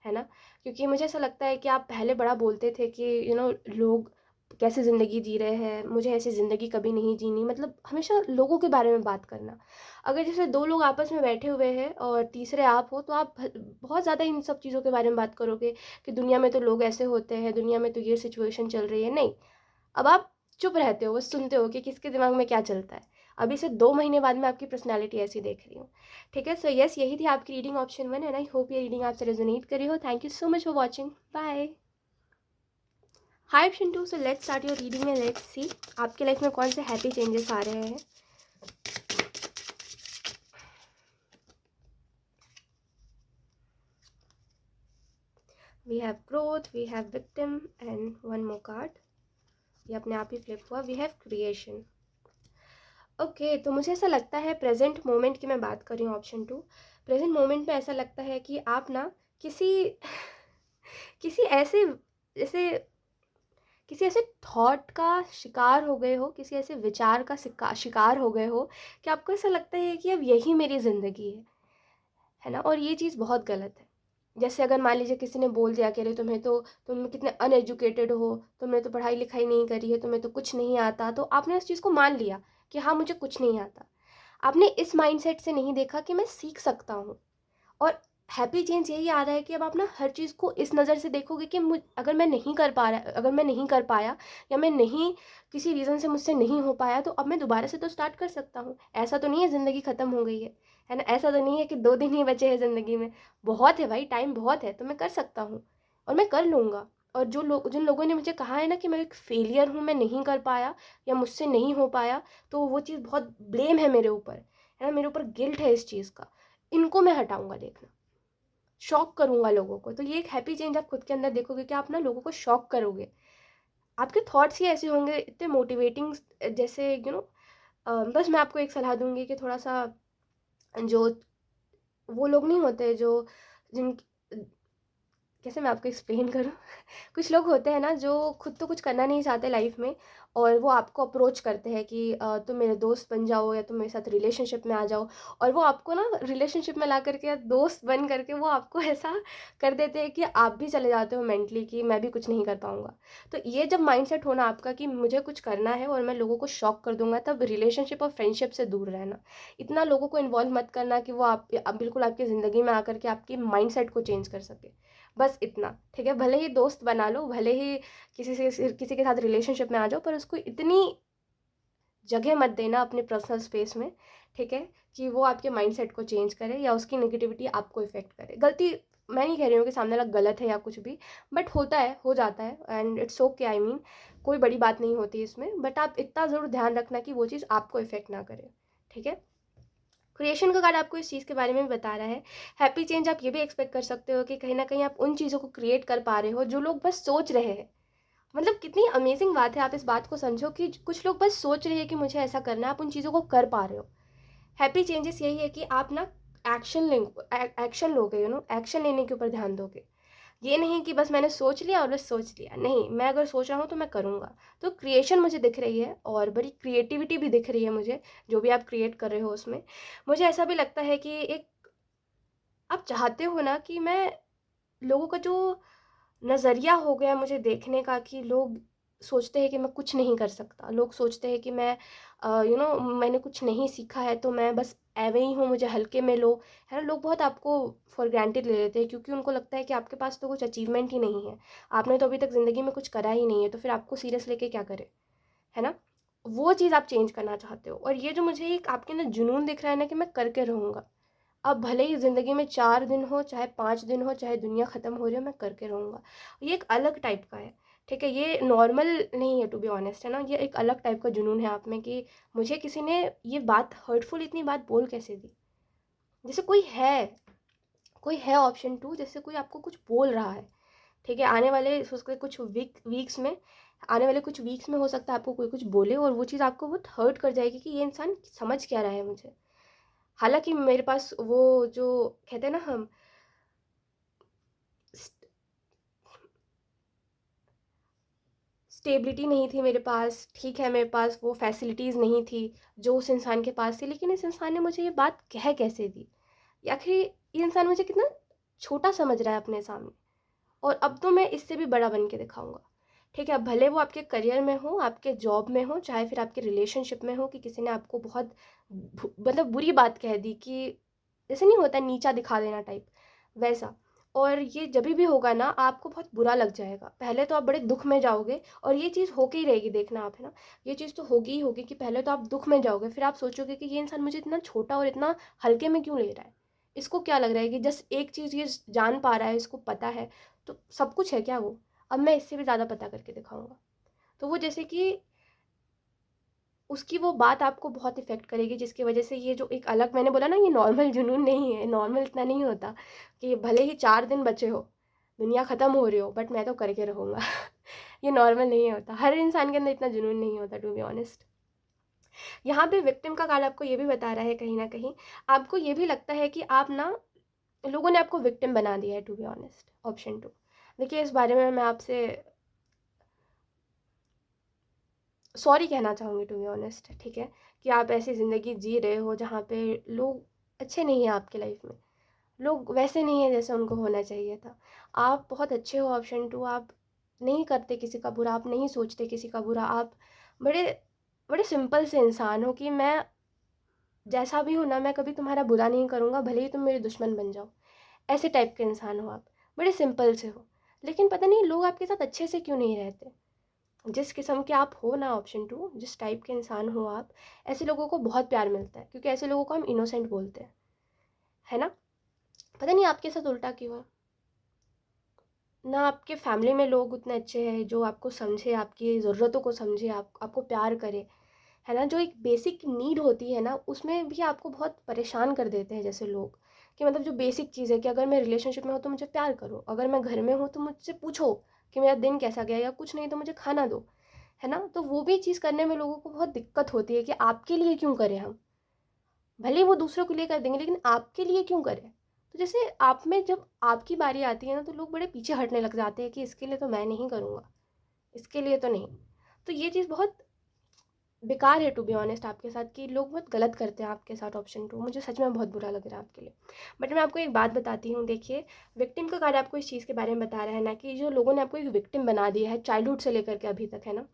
है ना? क्योंकि मुझे ऐसा लगता है कि आप पहले बड़ा बोलते थे कि लोग कैसे ज़िंदगी जी रहे हैं, मुझे ऐसी ज़िंदगी कभी नहीं जीनी, मतलब हमेशा लोगों के बारे में बात करना। अगर जैसे 2 लोग आपस में बैठे हुए हैं और तीसरे आप हो, तो आप बहुत ज़्यादा इन सब चीज़ों के बारे में बात करोगे कि दुनिया में तो लोग ऐसे होते हैं, दुनिया में तो ये सिचुएशन चल रही है। नहीं, अब आप चुप रहते हो, बस सुनते हो कि किसके दिमाग में क्या चलता है। अभी से 2 महीने बाद मैं आपकी पर्सनैलिटी ऐसी देख रही हूँ। ठीक है? सो येस, यही थी आपकी reading option 1 and I hope ये रीडिंग आपसे रेज़ोनेट करी हो। Thank you so much for watching. Bye. Hi option 2, so let's start your reading and let's see आपकी लाइफ में कौन से हैप्पी चेंजेस आ रहे हैं। We have growth, we have victim and one more card. ये अपने आप ही फ्लिप हुआ। We have creation. ओके, तो मुझे ऐसा लगता है प्रेजेंट मोमेंट की मैं बात कर रही हूँ ऑप्शन 2। प्रेजेंट मोमेंट में ऐसा लगता है कि आप ना किसी किसी ऐसे जैसे किसी ऐसे थॉट का शिकार हो गए हो, किसी ऐसे विचार का शिकार हो गए हो कि आपको ऐसा लगता है कि अब यही मेरी ज़िंदगी है ना। और ये चीज़ बहुत गलत है। जैसे अगर मान लीजिए किसी ने बोल दिया कि अरे तुम कितने अनएजुकेटेड हो, तुमने तो पढ़ाई लिखाई नहीं करी है, तुम्हें तो कुछ नहीं आता, तो आपने उस चीज़ को मान लिया कि हाँ मुझे कुछ नहीं आता। आपने इस माइंडसेट से नहीं देखा कि मैं सीख सकता हूँ। और हैप्पी चेंज यही आ रहा है कि अब आप ना हर चीज़ को इस नज़र से देखोगे कि अगर मैं नहीं कर पा रहा, अगर मैं नहीं कर पाया या मैं नहीं, किसी रीज़न से मुझसे नहीं हो पाया, तो अब मैं दोबारा से तो स्टार्ट कर सकता हूँ। ऐसा तो नहीं है ज़िंदगी ख़त्म हो गई है ना। ऐसा तो नहीं है कि 2 दिन ही बचे हैं ज़िंदगी में। बहुत है भाई, टाइम बहुत है, तो मैं कर सकता हूँ और मैं कर लूँगा। और जिन लोगों ने मुझे कहा है ना कि मैं एक फेलियर हूँ, मैं नहीं कर पाया या मुझसे नहीं हो पाया, तो वो चीज़ बहुत ब्लेम है मेरे ऊपर, है ना, मेरे ऊपर गिल्ट है इस चीज़ का। इनको मैं हटाऊँगा, देखना। शॉक करूँगा लोगों को। तो ये एक हैप्पी चेंज आप खुद के अंदर देखोगे कि आप ना लोगों को शॉक करोगे। आपके थॉट्स ही ऐसे होंगे इतने मोटिवेटिंग, जैसे बस मैं आपको एक सलाह दूँगी कि थोड़ा-सा जो वो लोग नहीं होते जो जिन कैसे मैं आपको एक्सप्लेन करूँ? कुछ लोग होते हैं ना जो खुद तो कुछ करना नहीं चाहते लाइफ में और वो आपको अप्रोच करते हैं कि तुम मेरे दोस्त बन जाओ या तुम मेरे साथ रिलेशनशिप में आ जाओ। और वो आपको ना रिलेशनशिप में ला करके या दोस्त बन करके वो आपको ऐसा कर देते हैं कि आप भी चले जाते हो मेंटली कि मैं भी कुछ नहीं कर पाऊँगा। तो ये जब माइंडसेट होना आपका कि मुझे कुछ करना है और मैं लोगों को शॉक कर दूँगा, तब रिलेशनशिप और फ्रेंडशिप से दूर रहना। इतना लोगों को इन्वॉल्व मत करना कि वो बिल्कुल आपकी ज़िंदगी में आकर के आपकी माइंडसेट को चेंज कर सके। बस इतना, ठीक है? भले ही दोस्त बना लो, भले ही किसी के साथ रिलेशनशिप में आ जाओ, पर उसको इतनी जगह मत देना अपने पर्सनल स्पेस में, ठीक है? कि वो आपके माइंडसेट को चेंज करे या उसकी नेगेटिविटी आपको इफ़ेक्ट करे। गलती मैं नहीं कह रही हूँ कि सामने वाला गलत है या कुछ भी, बट होता है, हो जाता है and it's okay, I mean कोई बड़ी बात नहीं होती इसमें, बट आप इतना ज़रूर ध्यान रखना कि वो चीज़ आपको इफ़ेक्ट ना करे, ठीक है? क्रिएशन का कार्ड आपको इस चीज़ के बारे में भी बता रहा है। हैप्पी चेंज आप ये भी एक्सपेक्ट कर सकते हो कि कहीं न कहीं आप उन चीज़ों को क्रिएट कर पा रहे हो जो लोग बस सोच रहे हैं। मतलब कितनी अमेजिंग बात है, आप इस बात को समझो कि कुछ लोग बस सोच रहे हैं कि मुझे ऐसा करना है, आप उन चीज़ों को कर पा रहे हो। हैप्पी चेंजेस यही है कि आप ना एक्शन लोगे, एक्शन लेने के ऊपर ध्यान दोगे। ये नहीं कि बस मैंने सोच लिया और बस सोच लिया, नहीं, मैं अगर सोच रहा हूँ तो मैं करूँगा। तो क्रिएशन मुझे दिख रही है और बड़ी क्रिएटिविटी भी दिख रही है मुझे, जो भी आप क्रिएट कर रहे हो उसमें। मुझे ऐसा भी लगता है कि एक आप चाहते हो ना कि मैं लोगों का जो नज़रिया हो गया मुझे देखने का कि लोग सोचते हैं कि मैं कुछ नहीं कर सकता। लोग सोचते हैं कि मैंने कुछ नहीं सीखा है तो मैं बस ऐवे ही हूँ, मुझे हल्के में लो, है ना? लोग बहुत आपको फॉर ग्रांटेड ले लेते हैं क्योंकि उनको लगता है कि आपके पास तो कुछ अचीवमेंट ही नहीं है। आपने तो अभी तक ज़िंदगी में कुछ करा ही नहीं है, तो फिर आपको सीरियस लेके क्या करें, है ना? वो चीज़ आप चेंज करना चाहते हो और ये जो मुझे एक आपके अंदर जुनून दिख रहा है ना कि मैं करके रहूँगा। अब भले ही ज़िंदगी में 4 दिन हो, चाहे 5 दिन हो, चाहे दुनिया ख़त्म हो जाए, मैं करके रहूँगा। ये एक अलग टाइप का है ठीक है, ये नॉर्मल नहीं है टू बी ऑनेस्ट, है ना, ये एक अलग टाइप का जुनून है आप में कि मुझे किसी ने ये बात हर्टफुल इतनी बात बोल कैसे दी। जैसे कोई है ऑप्शन टू, जैसे कोई आपको कुछ बोल रहा है, ठीक है, आने वाले उसके कुछ वीक्स में, आने वाले कुछ वीक्स में हो सकता है आपको कोई कुछ बोले और वो चीज़ आपको बहुत हर्ट कर जाएगी कि ये इंसान समझ क्या रहा है मुझे। हालांकि मेरे पास वो जो कहते हैं ना हम स्टेबिलिटी नहीं थी मेरे पास, ठीक है, मेरे पास वो फैसिलिटीज़ नहीं थी जो उस इंसान के पास थी, लेकिन इस इंसान ने मुझे ये बात कह कैसे दी, या फिर ये इंसान मुझे कितना छोटा समझ रहा है अपने सामने, और अब तो मैं इससे भी बड़ा बन के दिखाऊंगा। ठीक है, अब भले वो आपके करियर में हो, आपके जॉब में हो, चाहे फिर आपके रिलेशनशिप में हो, कि किसी ने आपको बहुत मतलब बुरी बात कह दी, कि जैसे नहीं होता नीचा दिखा देना टाइप, वैसा। और ये जब भी होगा ना आपको बहुत बुरा लग जाएगा, पहले तो आप बड़े दुख में जाओगे, और ये चीज़ होके ही रहेगी, देखना आप, है ना, ये चीज़ तो होगी ही होगी कि पहले तो आप दुख में जाओगे, फिर आप सोचोगे कि ये इंसान मुझे इतना छोटा और इतना हल्के में क्यों ले रहा है, इसको क्या लग रहा है कि जस्ट एक चीज़ ये जान पा रहा है, इसको पता है तो सब कुछ है क्या वो, अब मैं इससे भी ज़्यादा पता करके दिखाऊंगा। तो वो जैसे कि उसकी वो बात आपको बहुत इफ़ेक्ट करेगी, जिसकी वजह से ये जो एक अलग मैंने बोला ना, ये नॉर्मल जुनून नहीं है, नॉर्मल इतना नहीं होता कि भले ही 4 दिन बचे हो, दुनिया ख़त्म हो रही हो, बट मैं तो करके रहूँगा। ये नॉर्मल नहीं होता, हर इंसान के अंदर इतना जुनून नहीं होता टू बी ऑनेस्ट। यहाँ पे विक्टिम का कार्ड आपको ये भी बता रहा है कहीं ना कहीं, आपको ये भी लगता है कि आप ना, लोगों ने आपको विक्टिम बना दिया है to be honest, option two. देखिए, इस बारे में मैं आपसे सॉरी कहना चाहूँगी टू बी ऑनेस्ट, ठीक है, कि आप ऐसी ज़िंदगी जी रहे हो जहाँ पे लोग अच्छे नहीं हैं आपकी लाइफ में, लोग वैसे नहीं हैं जैसे उनको होना चाहिए था। आप बहुत अच्छे हो ऑप्शन टू, आप नहीं करते किसी का बुरा, आप नहीं सोचते किसी का बुरा, आप बड़े बड़े सिंपल से इंसान हो कि मैं जैसा भी हूँ ना, मैं कभी तुम्हारा बुरा नहीं करूँगा, भले ही तुम मेरे दुश्मन बन जाओ, ऐसे टाइप के इंसान हो आप, बड़े सिंपल से हो। लेकिन पता नहीं लोग आपके साथ अच्छे से क्यों नहीं रहते। जिस किस्म के आप हो ना ऑप्शन टू, जिस टाइप के इंसान हो आप, ऐसे लोगों को बहुत प्यार मिलता है, क्योंकि ऐसे लोगों को हम इनोसेंट बोलते हैं, है ना। पता नहीं आपके साथ उल्टा क्यों है, ना आपके फैमिली में लोग उतने अच्छे हैं जो आपको समझे, आपकी ज़रूरतों को समझे, आपको प्यार करे, है ना। जो एक बेसिक नीड होती है ना, उसमें भी आपको बहुत परेशान कर देते हैं जैसे लोग, कि मतलब जो बेसिक चीज़ है कि अगर मैं रिलेशनशिप में हूँ तो मुझे प्यार करो, अगर मैं घर में हूँ तो मुझसे पूछो कि मेरा दिन कैसा गया, या कुछ नहीं तो मुझे खाना दो, है ना। तो वो भी चीज़ करने में लोगों को बहुत दिक्कत होती है कि आपके लिए क्यों करें हम, भले वो दूसरों के लिए कर देंगे लेकिन आपके लिए क्यों करें। तो जैसे आप में जब आपकी बारी आती है ना, तो लोग बड़े पीछे हटने लग जाते हैं कि इसके लिए तो मैं नहीं करूँगा, इसके लिए तो नहीं। तो ये चीज़ बहुत बेकार है टू बी ऑनेस्ट आपके साथ, कि लोग बहुत गलत करते हैं आपके साथ ऑप्शन टू, मुझे सच में बहुत बुरा लग रहा है आपके लिए। बट मैं आपको एक बात बताती हूँ, देखिए, विक्टिम का कार्ड आपको इस चीज़ के बारे में बता रहा है ना, कि जो लोगों ने आपको एक विक्टिम बना दिया है चाइल्डहुड से लेकर के अभी तक, है ना,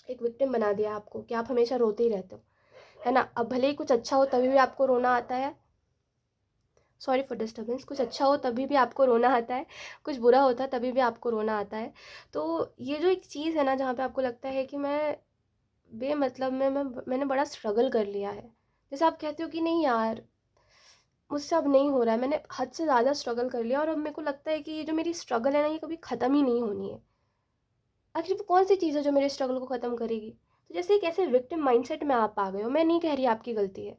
एक विक्टिम बना दिया आपको कि आप हमेशा रोते ही रहते हो, है ना। अब भले ही कुछ अच्छा हो तभी भी आपको रोना आता है, सॉरी फॉर डिस्टर्बेंस, कुछ अच्छा हो तभी भी आपको रोना आता है, कुछ बुरा होता है तभी भी आपको रोना आता है। तो ये जो एक चीज़ है ना, जहाँ पे आपको लगता है कि मैं बेमतलब में मैंने बड़ा स्ट्रगल कर लिया है, जैसे आप कहते हो कि नहीं यार, मुझसे अब नहीं हो रहा है, मैंने हद से ज़्यादा स्ट्रगल कर लिया, और अब मेरे को लगता है कि ये जो मेरी स्ट्रगल है ना, ये कभी ख़त्म ही नहीं होनी है। आखिर वो कौन सी चीज़ है जो मेरे स्ट्रगल को ख़त्म करेगी। तो जैसे एक ऐसे विक्टिम माइंडसेट में आप आ गए हो, मैं नहीं कह रही आपकी गलती है,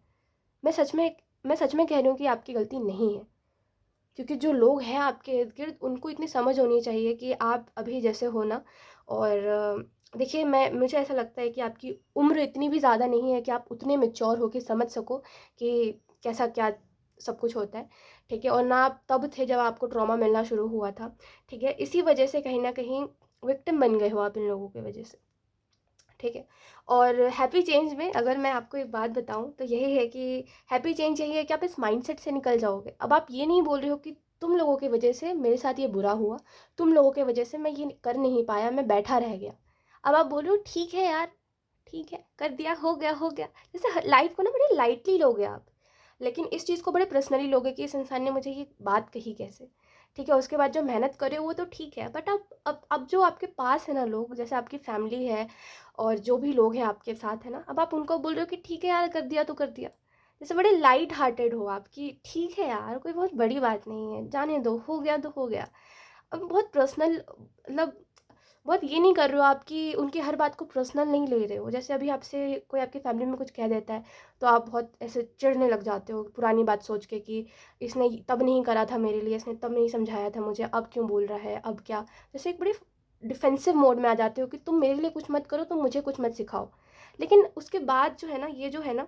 मैं सच में मैं सच में कह रही हूँ कि आपकी गलती नहीं है, क्योंकि जो लोग हैं आपके इर्द गिर्द उनको इतनी समझ होनी चाहिए कि आप अभी जैसे हो ना। और देखिए, मैं मुझे ऐसा लगता है कि आपकी उम्र इतनी भी ज़्यादा नहीं है कि आप उतने मेच्योर हो के समझ सको कि कैसा क्या सब कुछ होता है, ठीक है। और ना आप तब थे जब आपको ट्रॉमा मिलना शुरू हुआ था, ठीक है, इसी वजह से कहीं ना कहीं विक्टिम बन गए हो आप इन लोगों की वजह से, ठीक है। और हैप्पी चेंज में अगर मैं आपको एक बात बताऊं तो यही है कि हैप्पी चेंज यही है कि आप इस माइंडसेट से निकल जाओगे। अब आप ये नहीं बोल रहे हो कि तुम लोगों की वजह से मेरे साथ ये बुरा हुआ, तुम लोगों की वजह से मैं ये कर नहीं पाया, मैं बैठा रह गया। अब आप बोल रहे हो ठीक है यार, ठीक है, कर दिया, हो गया हो गया, जैसे लाइफ को ना बड़े लाइटली लोगे आप, लेकिन इस चीज़ को बड़े पर्सनली लोगे कि इस इंसान ने मुझे ये बात कही कैसे, ठीक है। उसके बाद जो मेहनत करे वो तो ठीक है, बट अब जो आपके पास है ना लोग, जैसे आपकी फैमिली है और जो भी लोग हैं आपके साथ, है ना, अब आप उनको बोल रहे हो कि ठीक है यार, कर दिया तो कर दिया, जैसे बड़े लाइट हार्टेड हो आप कि ठीक है यार, कोई बहुत बड़ी बात नहीं है, जाने दो, हो गया तो हो गया। अब बहुत पर्सनल मतलब बहुत ये नहीं कर रहे हो आप कि उनकी हर बात को पर्सनल नहीं ले रहे हो। जैसे अभी आपसे कोई आपकी फैमिली में कुछ कह देता है तो आप बहुत ऐसे चिढ़ने लग जाते हो पुरानी बात सोच के कि इसने तब नहीं करा था मेरे लिए, इसने तब नहीं समझाया था मुझे, अब क्यों बोल रहा है, अब क्या। जैसे एक बड़ी डिफेंसिव मोड में आ जाते हो कि तुम मेरे लिए कुछ मत करो, तुम मुझे कुछ मत सिखाओ। लेकिन उसके बाद जो है ना, ये जो है ना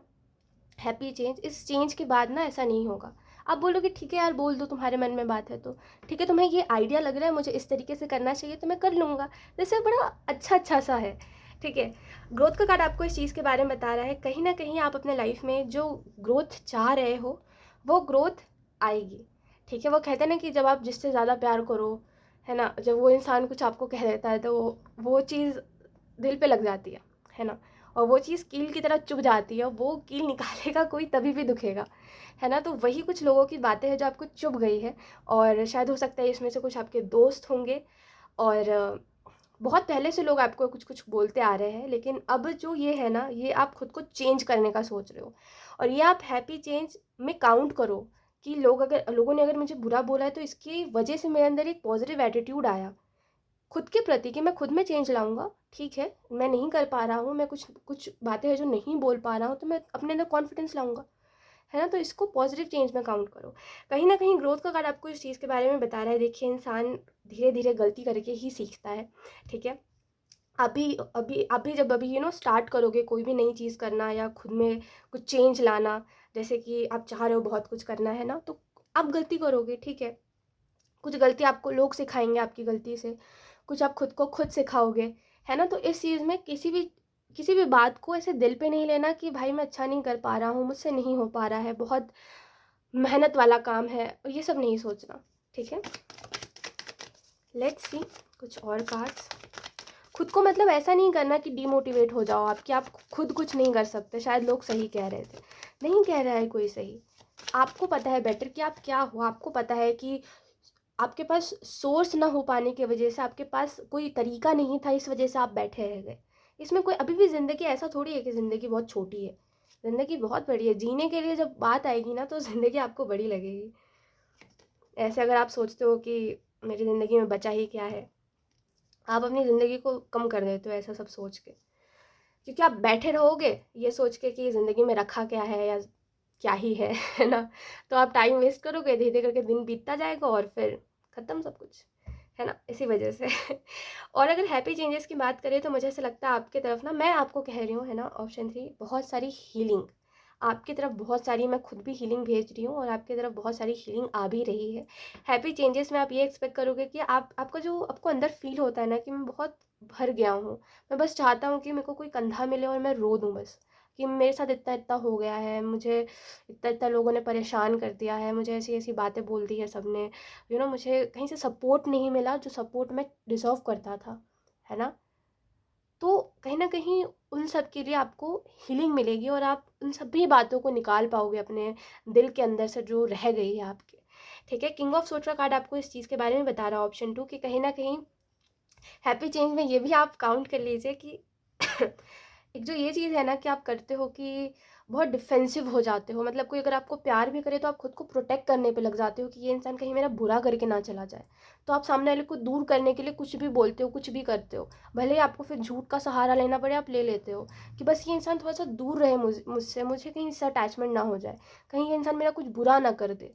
हैप्पी चेंज, इस चेंज के बाद ना ऐसा नहीं होगा। आप बोलोगे ठीक है यार, बोल दो, तुम्हारे मन में बात है तो ठीक है, तुम्हें ये आइडिया लग रहा है मुझे इस तरीके से करना चाहिए तो मैं कर लूँगा। जैसे बड़ा अच्छा अच्छा सा है, ठीक है। ग्रोथ का कार्ड आपको इस चीज़ के बारे में बता रहा है, कहीं ना कहीं आप अपने लाइफ में जो ग्रोथ चाह रहे हो वो ग्रोथ आएगी, ठीक है। वो कहते हैं ना कि जब आप जिससे ज़्यादा प्यार करो, है ना, जब वो इंसान कुछ आपको कह देता है तो वो चीज़ दिल पे लग जाती है ना। और वो चीज़ कील की तरह चुभ जाती है, वो कील निकालेगा कोई तभी भी दुखेगा, है ना। तो वही कुछ लोगों की बातें हैं जो आपको चुभ गई है, और शायद हो सकता है इसमें से कुछ आपके दोस्त होंगे, और बहुत पहले से लोग आपको कुछ कुछ बोलते आ रहे हैं, लेकिन अब जो ये है ना, ये आप खुद को चेंज करने का सोच रहे हो। और ये आप हैप्पी चेंज में काउंट करो कि लोगों ने अगर मुझे बुरा बोला है तो इसकी वजह से मेरे अंदर एक पॉजिटिव एटीट्यूड आया खुद के प्रति कि मैं खुद में चेंज लाऊंगा। ठीक है, मैं नहीं कर पा रहा हूँ, मैं कुछ कुछ बातें हैं जो नहीं बोल पा रहा हूँ, तो मैं अपने अंदर कॉन्फिडेंस लाऊंगा, है ना। तो इसको पॉजिटिव चेंज में काउंट करो। कहीं ना कहीं ग्रोथ का कार्ड आपको इस चीज़ के बारे में बता रहा है। देखिए, इंसान धीरे धीरे गलती करके ही सीखता है, ठीक है। अभी अभी अभी जब अभी स्टार्ट करोगे कोई भी नई चीज़ करना या खुद में कुछ चेंज लाना, जैसे कि आप चाह रहे हो बहुत कुछ करना, है ना, तो आप गलती करोगे, ठीक है। कुछ गलती आपको लोग सिखाएंगे आपकी गलती से, कुछ आप खुद को खुद सिखाओगे, है ना। तो इस चीज़ में किसी भी बात को ऐसे दिल पे नहीं लेना कि भाई मैं अच्छा नहीं कर पा रहा हूँ, मुझसे नहीं हो पा रहा है, बहुत मेहनत वाला काम है, और ये सब नहीं सोचना, ठीक है। लेट्स सी कुछ और कार्ड्स। खुद को मतलब ऐसा नहीं करना कि डीमोटिवेट हो जाओ आप कि आप खुद कुछ नहीं कर सकते, शायद लोग सही कह रहे थे। नहीं कह रहा है कोई सही, आपको पता है बेटर कि आप क्या हो। आपको पता है कि आपके पास सोर्स ना हो पाने की वजह से, आपके पास कोई तरीका नहीं था, इस वजह से आप बैठे रह गए। इसमें कोई अभी भी ज़िंदगी ऐसा थोड़ी है कि ज़िंदगी बहुत छोटी है, ज़िंदगी बहुत बड़ी है। जीने के लिए जब बात आएगी ना तो ज़िंदगी आपको बड़ी लगेगी। ऐसे अगर आप सोचते हो कि मेरी ज़िंदगी में बचा ही क्या है, आप अपनी ज़िंदगी को कम कर देते हो ऐसा सब सोच के, क्योंकि आप बैठे रहोगे ये सोच के कि ज़िंदगी में रखा क्या है या क्या ही है ना। तो आप टाइम वेस्ट करोगे, धीरे धीरे करके दिन बीतता जाएगा और फिर ख़त्म सब कुछ, है ना, इसी वजह से और अगर हैप्पी चेंजेस की बात करें तो मुझे ऐसा लगता है आपकी तरफ ना, मैं आपको कह रही हूँ, है ना, ऑप्शन 3, बहुत सारी हीलिंग आपकी तरफ, बहुत सारी, मैं खुद भी हीलिंग भेज रही हूँ और आपकी तरफ बहुत सारी हीलिंग आ भी रही है। हैप्पी चेंजेस में आप ये एक्सपेक्ट करोगे कि आपका जो आपको अंदर फील होता है ना कि मैं बहुत भर गया हूँ, मैं बस चाहता हूँ कि मेरे को कोई कंधा मिले और मैं रो दूँ बस, कि मेरे साथ इतना इतना हो गया है, मुझे इतना इतना लोगों ने परेशान कर दिया है, मुझे ऐसी ऐसी बातें बोल दी है सबने, मुझे कहीं से सपोर्ट नहीं मिला जो सपोर्ट मैं डिज़र्व करता था, है ना। तो कहीं न कहीं उन सब के लिए आपको हीलिंग मिलेगी और आप उन सभी बातों को निकाल पाओगे अपने दिल के अंदर से जो रह गई है आपके, ठीक है। किंग ऑफ सोर्ड का कार्ड आपको इस चीज़ के बारे में बता रहा है, ऑप्शन 2, कि कहीं न कहीं हैप्पी चेंज में ये भी आप काउंट कर लीजिए कि एक जो ये चीज़ है ना कि आप करते हो कि बहुत डिफेंसिव हो जाते हो, मतलब कोई अगर आपको प्यार भी करे तो आप खुद को प्रोटेक्ट करने पे लग जाते हो कि ये इंसान कहीं मेरा बुरा करके ना चला जाए। तो आप सामने वाले को दूर करने के लिए कुछ भी बोलते हो, कुछ भी करते हो, भले ही आपको फिर झूठ का सहारा लेना पड़े, आप ले लेते हो कि बस ये इंसान थोड़ा सा दूर रहे मुझसे, मुझे कहीं इससे अटैचमेंट ना हो जाए, कहीं ये इंसान मेरा कुछ बुरा ना कर दे,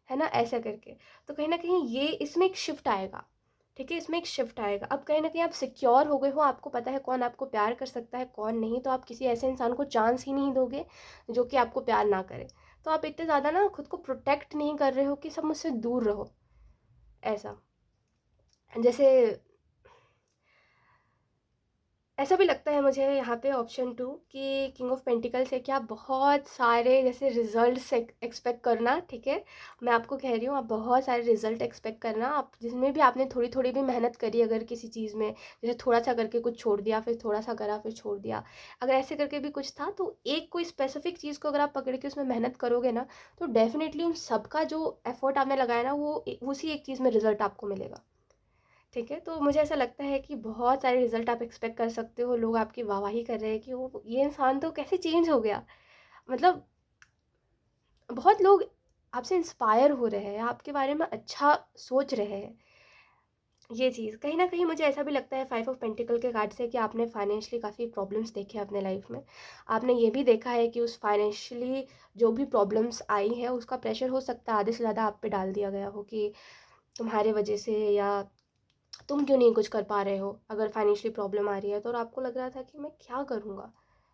है ना, ऐसा करके। तो कहीं ना कहीं ये इसमें एक शिफ्ट आएगा, ठीक है, इसमें एक शिफ्ट आएगा। अब कहीं ना कहीं आप सिक्योर हो गए हो, आपको पता है कौन आपको प्यार कर सकता है कौन नहीं, तो आप किसी ऐसे इंसान को चांस ही नहीं दोगे जो कि आपको प्यार ना करे। तो आप इतने ज़्यादा ना खुद को प्रोटेक्ट नहीं कर रहे हो कि सब मुझसे दूर रहो, ऐसा। जैसे ऐसा भी लगता है मुझे यहाँ पे ऑप्शन 2 कि किंग ऑफ पेंटिकल से कि आप बहुत सारे जैसे रिजल्ट्स एक्सपेक्ट करना, ठीक है। मैं आपको कह रही हूँ आप बहुत सारे रिजल्ट एक्सपेक्ट करना, आप जिसमें भी आपने थोड़ी थोड़ी भी मेहनत करी अगर किसी चीज़ में, जैसे थोड़ा सा करके कुछ छोड़ दिया, फिर थोड़ा सा करा फिर छोड़ दिया, अगर ऐसे करके भी कुछ था, तो एक कोई स्पेसिफिक चीज़ को अगर आप पकड़ के उसमें मेहनत करोगे ना, तो डेफिनेटली उन सबका जो एफर्ट आपने लगाया ना वो उसी एक चीज़ में रिजल्ट आपको मिलेगा, ठीक है। तो मुझे ऐसा लगता है कि बहुत सारे रिजल्ट आप एक्सपेक्ट कर सकते हो, लोग आपकी वाहवाही कर रहे हैं कि वो ये इंसान तो कैसे चेंज हो गया, मतलब बहुत लोग आपसे इंस्पायर हो रहे हैं, आपके बारे में अच्छा सोच रहे हैं, ये चीज़ कहीं न कहीं मुझे ऐसा भी लगता है 5 ऑफ पेंटिकल के कार्ड से कि आपने फाइनेंशियली काफ़ी प्रॉब्लम्स देखे हैं अपने लाइफ में। आपने ये भी देखा है कि उस फाइनेंशियली जो भी प्रॉब्लम्स आई हैं उसका प्रेशर हो सकता है आधे से ज़्यादा आप पे डाल दिया गया हो कि तुम्हारे वजह से, या तुम क्यों नहीं कुछ कर पा रहे हो अगर फाइनेंशियली प्रॉब्लम आ रही है तो। और आपको लग रहा था कि मैं क्या करूँगा,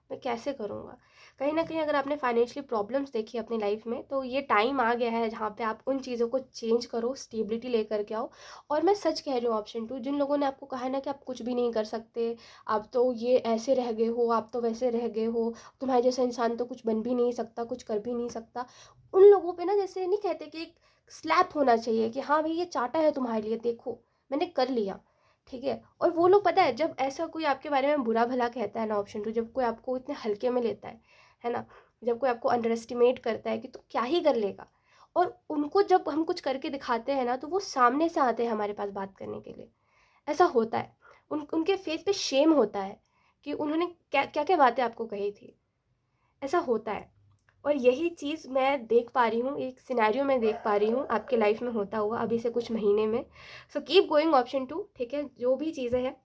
मैं कैसे करूँगा। कहीं ना कहीं अगर आपने फाइनेंशियली प्रॉब्लम्स देखी अपनी लाइफ में तो ये टाइम आ गया है जहाँ पे आप उन चीज़ों को चेंज करो, स्टेबिलिटी लेकर के आओ। और मैं सच कह रही हूँ, ऑप्शन 2 जिन लोगों ने आपको कहा है ना कि आप कुछ भी नहीं कर सकते, आप तो ये ऐसे रह गए हो, आप तो वैसे रह गए हो, तुम्हारे जैसा इंसान तो कुछ बन भी नहीं सकता, कुछ कर भी नहीं सकता, उन लोगों पे ना जैसे नहीं कहते कि एक स्लैप होना चाहिए कि हाँ भाई ये चाटा है तुम्हारे लिए, देखो मैंने कर लिया। ठीक है। और वो लोग पता है जब ऐसा कोई आपके बारे में बुरा भला कहता है ना, ऑप्शन 2 जब कोई आपको इतने हल्के में लेता है ना, जब कोई आपको अंडर एस्टिमेट करता है कि तू क्या ही कर लेगा, और उनको जब हम कुछ करके दिखाते हैं ना तो वो सामने से आते हैं हमारे पास बात करने के लिए। ऐसा होता है, उनके फेस पे शेम होता है कि उन्होंने क्या क्या क्या बातें आपको कही थी। ऐसा होता है। और यही चीज़ मैं देख पा रही हूँ, एक सिनेरियो में देख पा रही हूँ आपके लाइफ में होता हुआ अभी से कुछ महीने में। So keep going option 2। ठीक है, जो भी चीज़ें हैं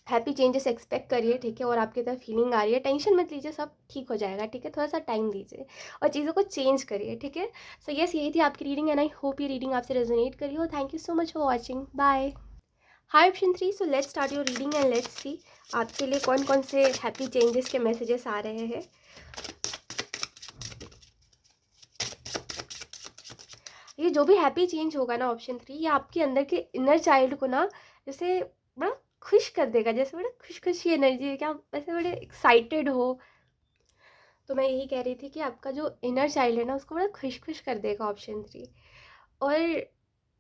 हैप्पी चेंजेस एक्सपेक्ट करिए। ठीक है, और आपकी तरफ फीलिंग आ रही है, टेंशन मत लीजिए, सब ठीक हो जाएगा। ठीक है, थोड़ा सा टाइम दीजिए और चीज़ों को चेंज करिए। ठीक है। सो यस, यही थी आपकी रीडिंग एंड आई होप ये रीडिंग आपसे रेजोनेट करी हो। Thank you so much for watching, bye. Hi option 3, so let's start your reading and let's see आपके लिए कौन कौन से हैप्पी चेंजेस के मैसेजेस आ रहे हैं। ये जो भी हैप्पी चेंज होगा ना, ऑप्शन 3, ये आपके अंदर के इनर चाइल्ड को ना जैसे बड़ा खुश कर देगा, जैसे बड़ा खुश खुशी एनर्जी है, क्या वैसे बड़े एक्साइटेड हो। तो मैं यही कह रही थी कि आपका जो इनर चाइल्ड है ना उसको बड़ा खुश खुश कर देगा ऑप्शन 3। और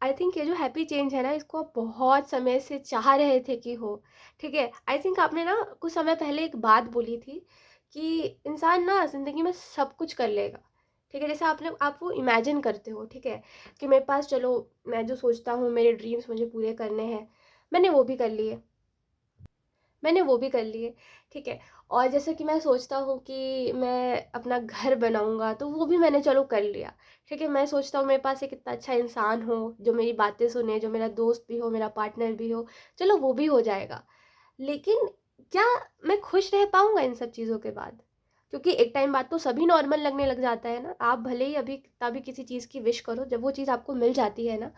आई थिंक ये जो हैप्पी चेंज है ना इसको आप बहुत समय से चाह रहे थे कि हो। ठीक है, आई थिंक आपने ना कुछ समय पहले एक बात बोली थी कि इंसान ना ज़िंदगी में सब कुछ कर लेगा। ठीक है, जैसे आप वो इमेजिन करते हो। ठीक है, कि मेरे पास चलो, मैं जो सोचता हूँ मेरे ड्रीम्स मुझे पूरे करने हैं, मैंने वो भी कर लिए, मैंने वो भी कर लिए। ठीक है, और जैसे कि मैं सोचता हूँ कि मैं अपना घर बनाऊँगा तो वो भी मैंने चलो कर लिया। ठीक है, मैं सोचता हूँ मेरे पास एक इतना अच्छा इंसान हो जो मेरी बातें सुने, जो मेरा दोस्त भी हो, मेरा पार्टनर भी हो, चलो वो भी हो जाएगा। लेकिन क्या मैं खुश रह पाऊँगा इन सब चीज़ों के बाद? क्योंकि एक टाइम बाद तो सभी नॉर्मल लगने लग जाता है ना। आप भले ही अभी कितना भी किसी चीज़ की विश करो, जब वो चीज़ आपको मिल जाती है ना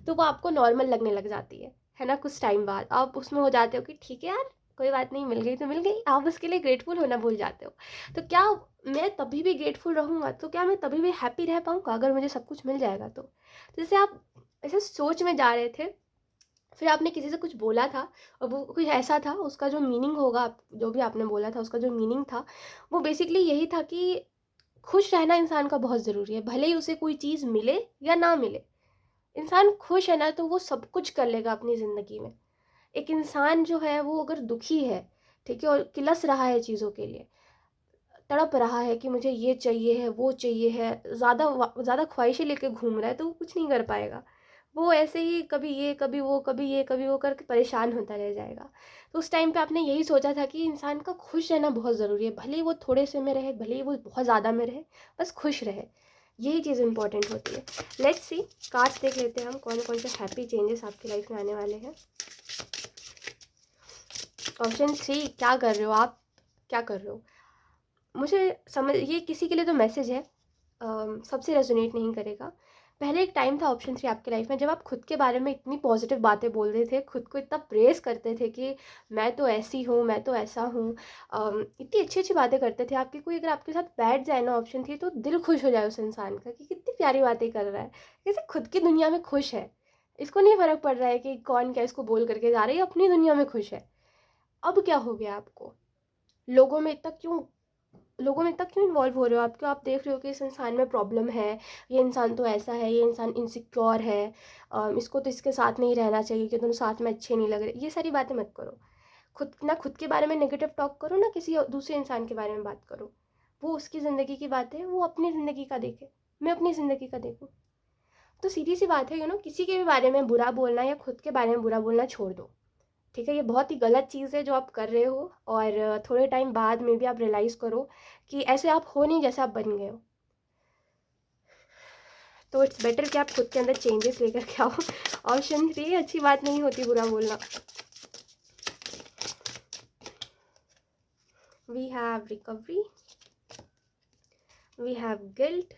तो वो आपको नॉर्मल लगने लग जाती है ना। कुछ टाइम बाद आप उसमें हो जाते हो कि ठीक है यार, कोई बात नहीं, मिल गई तो मिल गई, आप उसके लिए ग्रेटफुल होना भूल जाते हो। तो क्या मैं तभी भी ग्रेटफुल रहूँगा, तो क्या मैं तभी भी हैप्पी रह पाऊँगा अगर मुझे सब कुछ मिल जाएगा तो? जैसे आप ऐसे सोच में जा रहे थे, फिर आपने किसी से कुछ बोला था और वो कुछ ऐसा था, उसका जो मीनिंग होगा, जो भी आपने बोला था उसका जो मीनिंग था वो बेसिकली यही था कि खुश रहना इंसान का बहुत ज़रूरी है, भले ही उसे कोई चीज़ मिले या ना मिले। इंसान खुश है ना तो वो सब कुछ कर लेगा अपनी ज़िंदगी में। एक इंसान जो है वो अगर दुखी है, ठीक है, और किलस रहा है चीज़ों के लिए, तड़प रहा है कि मुझे ये चाहिए है, वो चाहिए है, ज़्यादा ख्वाहिशें लेके घूम रहा है, तो वो कुछ नहीं कर पाएगा। वो ऐसे ही कभी ये कभी वो, कभी ये कभी वो करके परेशान होता रह जाएगा। तो उस टाइम पे आपने यही सोचा था कि इंसान का खुश रहना बहुत ज़रूरी है, भले ही वो थोड़े से में रहे, भले ही वो बहुत ज़्यादा में रहे, बस खुश रहे। यही चीज़ इंपॉर्टेंट होती है। लेट्स सी, कार्ड्स देख लेते हैं हम कौन कौन से हैप्पी चेंजेस आपकी लाइफ में आने वाले हैं। ऑप्शन 3, क्या कर रहे हो आप, क्या कर रहे हो? मुझे समझ, ये किसी के लिए तो मैसेज है, सबसे रेजोनेट नहीं करेगा। पहले एक टाइम था ऑप्शन 3 आपके लाइफ में जब आप खुद के बारे में इतनी पॉजिटिव बातें बोल रहे थे, खुद को इतना प्रेज़ करते थे कि मैं तो ऐसी हूँ, मैं तो ऐसा हूँ। इतनी अच्छी-अच्छी बातें करते थे आपकी, कोई अगर आपके साथ बैठ जाए ना ऑप्शन 3 तो दिल खुश हो जाए उस इंसान का कि कितनी प्यारी बातें कर रहा है। जैसे खुद की दुनिया में खुश है, इसको नहीं फ़र्क पड़ रहा है कि कौन क्या इसको बोल कर के जा रहा है, ये अपनी दुनिया में खुश है। अब क्या हो गया आपको? लोगों में इतना क्यों लोगों में इतना क्यों इन्वॉल्व हो रहे हो आप? क्यों आप देख रहे हो कि इस इंसान में प्रॉब्लम है, ये इंसान तो ऐसा है, ये इंसान इनसिक्योर है, इसको तो इसके साथ नहीं रहना चाहिए कि दोनों साथ में अच्छे नहीं लग रहे। ये सारी बातें मत करो। खुद के बारे में नेगेटिव टॉक करो, ना किसी दूसरे इंसान के बारे में बात करो। वो उसकी ज़िंदगी की बात है, वो अपनी ज़िंदगी का देखे, मैं अपनी ज़िंदगी का देखूँ। तो सीधी सी बात है, किसी के भी बारे में बुरा बोलना या खुद के बारे में बुरा बोलना छोड़ दो। ठीक है, ये बहुत ही गलत चीज़ है जो आप कर रहे हो, और थोड़े टाइम बाद में भी आप रियलाइज़ करो कि ऐसे आप हो नहीं जैसे आप बन गए हो। तो इट्स बेटर कि आप खुद के अंदर चेंजेस लेकर के आओ। ऑप्शन 3 अच्छी बात नहीं होती बुरा बोलना। We have recovery, we have guilt,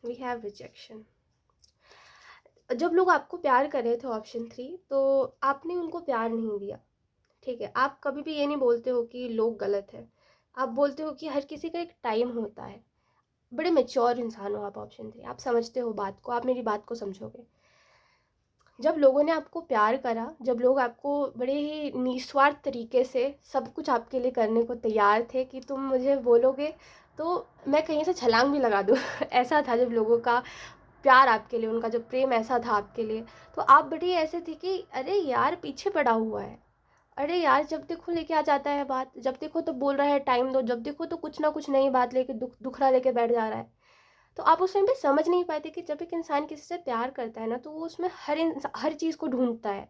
we have rejection. जब लोग आपको प्यार कर रहे थे ऑप्शन 3, तो आपने उनको प्यार नहीं दिया, ठीक है। आप कभी भी ये नहीं बोलते हो कि लोग गलत है, आप बोलते हो कि हर किसी का एक टाइम होता है। बड़े मैच्योर इंसान हो आप ऑप्शन 3, आप समझते हो बात को, आप मेरी बात को समझोगे। जब लोगों ने आपको प्यार करा, जब लोग आपको बड़े ही निस्वार्थ तरीके से सब कुछ आपके लिए करने को तैयार थे कि तुम मुझे बोलोगे तो मैं कहीं से छलांग भी लगा दूँ ऐसा था जब लोगों का प्यार आपके लिए, उनका जो प्रेम ऐसा था आपके लिए, तो आप बड़ी ऐसे थे कि अरे यार पीछे पड़ा हुआ है, अरे यार जब देखो लेके आ जाता है बात, जब देखो तो बोल रहा है टाइम दो, जब देखो तो कुछ ना कुछ नई बात लेके दुखड़ा लेके बैठ जा रहा है। तो आप उस टाइम पे समझ नहीं पाते कि जब एक इंसान किसी से प्यार करता है ना, तो वो उसमें हर चीज़ को ढूंढता है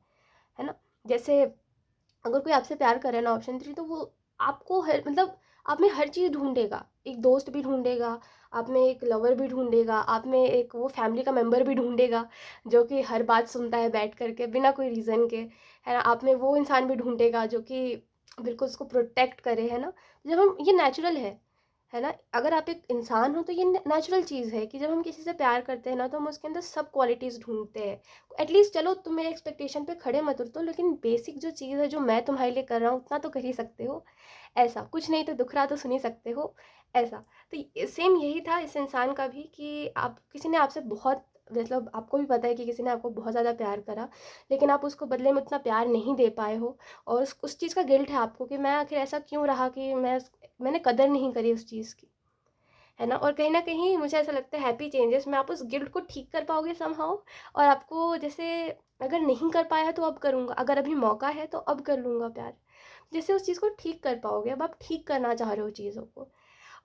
ना। जैसे अगर कोई आपसे प्यार करे ना ऑप्शन 3, तो वो आपको हर मतलब आप में हर चीज़ ढूंढेगा, एक दोस्त भी ढूंढेगा, आप में एक लवर भी ढूंढेगा, आप में एक वो फैमिली का मेंबर भी ढूंढेगा जो कि हर बात सुनता है बैठ करके बिना कोई रीज़न के, है ना। आप में वो इंसान भी ढूंढेगा जो कि बिल्कुल उसको प्रोटेक्ट करे, है ना। जब हम ये नेचुरल है ना। अगर आप एक इंसान हो तो ये नेचुरल चीज़ है कि जब हम किसी से प्यार करते हैं ना, तो हम उसके अंदर सब क्वालिटीज़ ढूंढते हैं। एटलीस्ट चलो तुम मेरे एक्सपेक्टेशन पे खड़े मत उतरो, लेकिन बेसिक जो चीज़ है जो मैं तुम्हारे लिए कर रहा हूँ उतना तो कर ही सकते हो। ऐसा कुछ नहीं तो दुख रहा तो सुन ही सकते हो, ऐसा। तो सेम यही था इस इंसान का भी कि आप किसी ने आपसे बहुत मतलब आपको भी पता है कि किसी ने आपको बहुत ज़्यादा प्यार करा, लेकिन आप उसको बदले में उतना प्यार नहीं दे पाए हो, और उस चीज़ का गिल्ट है आपको कि मैं आखिर ऐसा क्यों रहा कि मैंने कदर नहीं करी उस चीज़ की, है ना। और कहीं न कहीं मुझे ऐसा लगता है हैप्पी चेंजेस में आप उस गिल्ट को ठीक कर पाओगे समहाउ। और आपको जैसे अगर नहीं कर पाया तो अब करूँगा, अगर अभी मौका है तो अब कर लूँगा प्यार। जैसे उस चीज़ को ठीक कर पाओगे, अब आप ठीक करना चाह रहे हो चीज़ों को।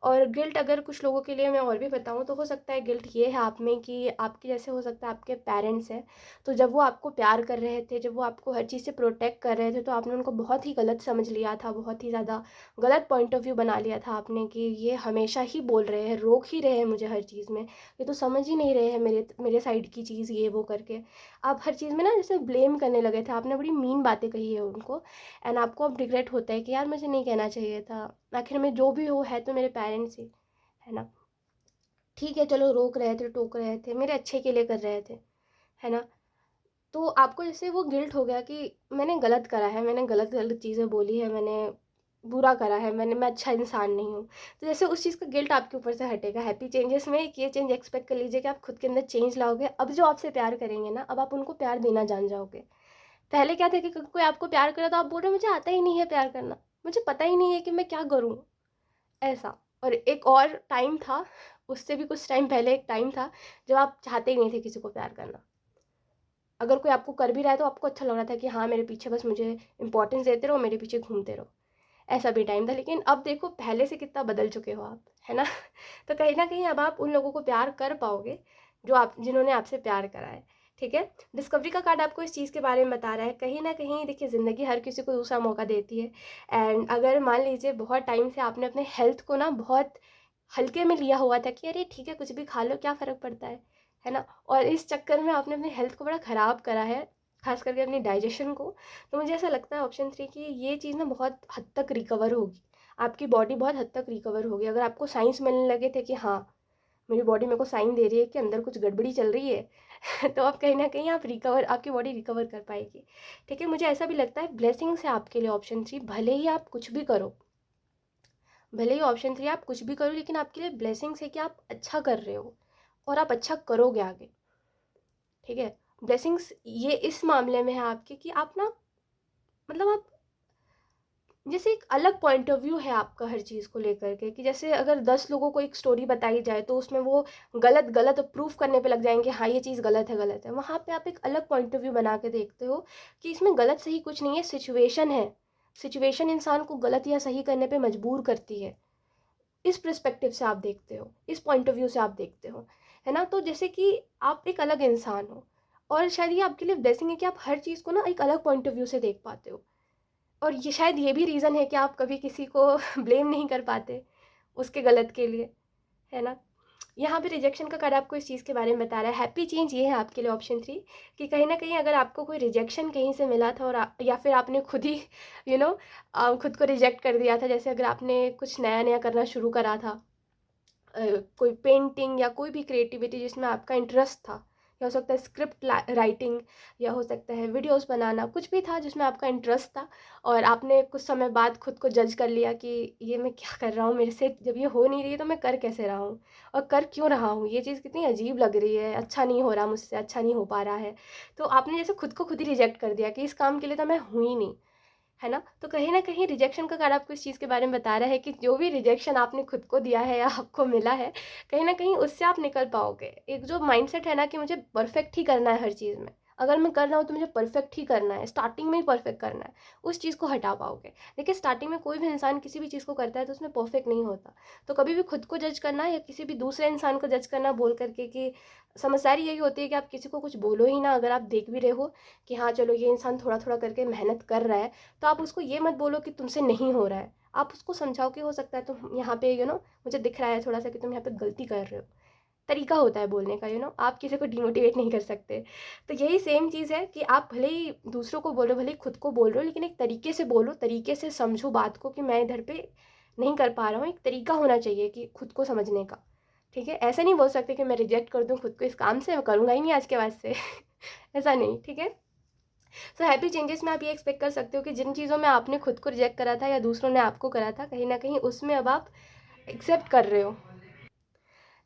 और गिल्ट अगर कुछ लोगों के लिए मैं और भी बताऊँ तो हो सकता है गिल्ट ये है आप में कि आपके जैसे हो सकता है आपके पेरेंट्स हैं, तो जब वो आपको प्यार कर रहे थे, जब वो आपको हर चीज़ से प्रोटेक्ट कर रहे थे, तो आपने उनको बहुत ही गलत समझ लिया था, बहुत ही ज़्यादा गलत पॉइंट ऑफ व्यू बना लिया था आपने कि ये हमेशा ही बोल रहे हैं, रोक ही रहे हैं मुझे हर चीज़ में, ये तो समझ ही नहीं रहे हैं मेरे साइड की चीज़, ये वो करके आप हर चीज़ में ना जैसे ब्लेम करने लगे थे, आपने बड़ी मीन बातें कही है उनको। एंड आपको अब रिग्रेट होता है कि यार मुझे नहीं कहना चाहिए था, आखिर में जो भी हो है तो मेरे पेरेंट्स ही, है ना। ठीक है चलो रोक रहे थे, टोक रहे थे, मेरे अच्छे के लिए कर रहे थे, है ना। तो आपको जैसे वो गिल्ट हो गया कि मैंने गलत करा है, मैंने गलत गलत चीज़ें बोली है, मैंने बुरा करा है, मैं अच्छा इंसान नहीं हूँ। तो जैसे उस चीज़ का गिल्ट आपके ऊपर से हटेगा हैप्पी चेंजेस में। एक ये चेंज एक्सपेक्ट कर लीजिए कि आप खुद के अंदर चेंज लाओगे। अब जो आपसे प्यार करेंगे ना, अब आप उनको प्यार देना जान जाओगे। पहले क्या था कि कोई आपको प्यार करे तो आप बोल रहे हो मुझे आता ही नहीं है प्यार करना, मुझे पता ही नहीं है कि मैं क्या करूँ, ऐसा। और एक और टाइम था, उससे भी कुछ टाइम पहले एक टाइम था जब आप चाहते ही नहीं थे किसी को प्यार करना। अगर कोई आपको कर भी रहा है तो आपको अच्छा लग रहा था कि हाँ मेरे पीछे बस मुझे इंपॉर्टेंस देते रहो, मेरे पीछे घूमते रहो। ऐसा भी टाइम था, लेकिन अब देखो पहले से कितना बदल चुके हो आप, है ना। तो कहीं ना कहीं अब आप उन लोगों को प्यार कर पाओगे जो आप जिन्होंने आपसे प्यार करा है, ठीक है। डिस्कवरी का कार्ड आपको इस चीज़ के बारे में बता रहा है, कहीं ना कहीं देखिए ज़िंदगी हर किसी को दूसरा मौका देती है। एंड अगर मान लीजिए बहुत टाइम से आपने अपने हेल्थ को ना बहुत हल्के में लिया हुआ था कि अरे ठीक है कुछ भी खा लो क्या फ़र्क पड़ता है ना। और इस चक्कर में आपने अपनी हेल्थ को बड़ा ख़राब करा है, खास करके अपनी डाइजेशन को। तो मुझे ऐसा लगता है ऑप्शन 3 कि ये चीज़ ना बहुत हद तक रिकवर होगी, आपकी बॉडी बहुत हद तक रिकवर होगी। अगर आपको साइंस मिलने लगे थे कि हाँ मेरी बॉडी मेरे को साइन दे रही है कि अंदर कुछ गड़बड़ी चल रही है तो अब कहीं ना कहीं आप रिकवर, आपकी बॉडी रिकवर कर पाएगी, ठीक है। मुझे ऐसा भी लगता है ब्लेसिंग्स है आपके लिए ऑप्शन 3। भले ही आप कुछ भी करो, भले ही ऑप्शन 3 आप कुछ भी करो, लेकिन आपके लिए ब्लेसिंग्स है कि आप अच्छा कर रहे हो और आप अच्छा करोगे आगे, ठीक है। ब्लेसिंग्स ये इस मामले में है आपके कि आप ना मतलब आप जैसे एक अलग पॉइंट ऑफ व्यू है आपका हर चीज़ को लेकर के, कि जैसे अगर 10 लोगों को एक स्टोरी बताई जाए तो उसमें वो गलत गलत प्रूफ करने पे लग जाएंगे, हाँ ये चीज़ गलत है, वहाँ पे आप एक अलग पॉइंट ऑफ व्यू बना के देखते हो कि इसमें गलत सही कुछ नहीं है, सिचुएशन है। सिचुएशन इंसान को गलत या सही करने पे मजबूर करती है। इस पर्सपेक्टिव से आप देखते हो, इस पॉइंट ऑफ व्यू से आप देखते हो, है ना। तो जैसे कि आप एक अलग इंसान हो, और शायद ये आपके लिए ब्लेसिंग है कि आप हर चीज़ को ना एक अलग पॉइंट ऑफ व्यू से देख पाते हो। और ये शायद ये भी रीज़न है कि आप कभी किसी को ब्लेम नहीं कर पाते उसके गलत के लिए, है ना। यहाँ पे रिजेक्शन का कार्ड आपको इस चीज़ के बारे में बता रहा है। हैप्पी चेंज ये है आपके लिए ऑप्शन 3 कि कहीं न कहीं अगर आपको कोई रिजेक्शन कहीं से मिला था और या फिर आपने खुद ही खुद को रिजेक्ट कर दिया था। जैसे अगर आपने कुछ नया-नया करना शुरू करा था, कोई पेंटिंग या कोई भी क्रिएटिविटी जिसमें आपका इंटरेस्ट था, या हो सकता है स्क्रिप्ट राइटिंग, या हो सकता है वीडियोस बनाना, कुछ भी था जिसमें आपका इंटरेस्ट था और आपने कुछ समय बाद खुद को जज कर लिया कि ये मैं क्या कर रहा हूँ, मेरे से जब ये हो नहीं रही है तो मैं कर कैसे रहा हूँ और कर क्यों रहा हूँ, ये चीज़ कितनी अजीब लग रही है, अच्छा नहीं हो रहा मुझसे, अच्छा नहीं हो पा रहा है। तो आपने जैसे खुद को खुद ही रिजेक्ट कर दिया कि इस काम के लिए तो मैं हूँ ही नहीं, है ना? तो कहीं न कहीं रिजेक्शन का कार्ड आपको इस चीज़ के बारे में बता रहा है कि जो भी रिजेक्शन आपने खुद को दिया है या आपको मिला है, कहीं न कहीं उससे आप निकल पाओगे। एक जो माइंडसेट है ना कि मुझे परफेक्ट ही करना है हर चीज़ में, अगर मैं कर रहा हूँ तो मुझे परफेक्ट ही करना है, स्टार्टिंग में ही परफेक्ट करना है, उस चीज़ को हटा पाओगे। देखिए, स्टार्टिंग में कोई भी इंसान किसी भी चीज़ को करता है तो उसमें परफेक्ट नहीं होता। तो कभी भी खुद को जज करना या किसी भी दूसरे इंसान को जज करना बोल कर के कि समझदारी यही होती है कि आप किसी को कुछ बोलो ही ना। अगर आप देख भी रहे हो कि हाँ, चलो ये इंसान थोड़ा-थोड़ा करके मेहनत कर रहा है, तो आप उसको ये मत बोलो कि तुमसे नहीं हो रहा है। आप उसको समझाओ कि हो सकता है तुम यहाँ पे मुझे दिख रहा है थोड़ा-सा कि तुम यहाँ पे गलती कर रहे हो। तरीका होता है बोलने का, आप किसी को डिमोटिवेट नहीं कर सकते। तो यही सेम चीज़ है कि आप भले ही दूसरों को बोल रहे हो, भले ही खुद को बोल रहे हो, लेकिन एक तरीके से बोलो, तरीके से समझो बात को कि मैं इधर पे नहीं कर पा रहा हूँ। एक तरीका होना चाहिए कि खुद को समझने का, ठीक है? ऐसे नहीं बोल सकते कि मैं रिजेक्ट कर दूँ खुद को इस काम से, मैं करूँगा ही नहीं आज के बाद से। ऐसा नहीं, ठीक है? सो हैप्पी चेंजेस में आप ये एक्सपेक्ट कर सकते हो कि जिन चीज़ों में आपने खुद को रिजेक्ट करा था या दूसरों ने आपको करा था, कहीं न कहीं उसमें अब आप एक्सेप्ट कर रहे हो।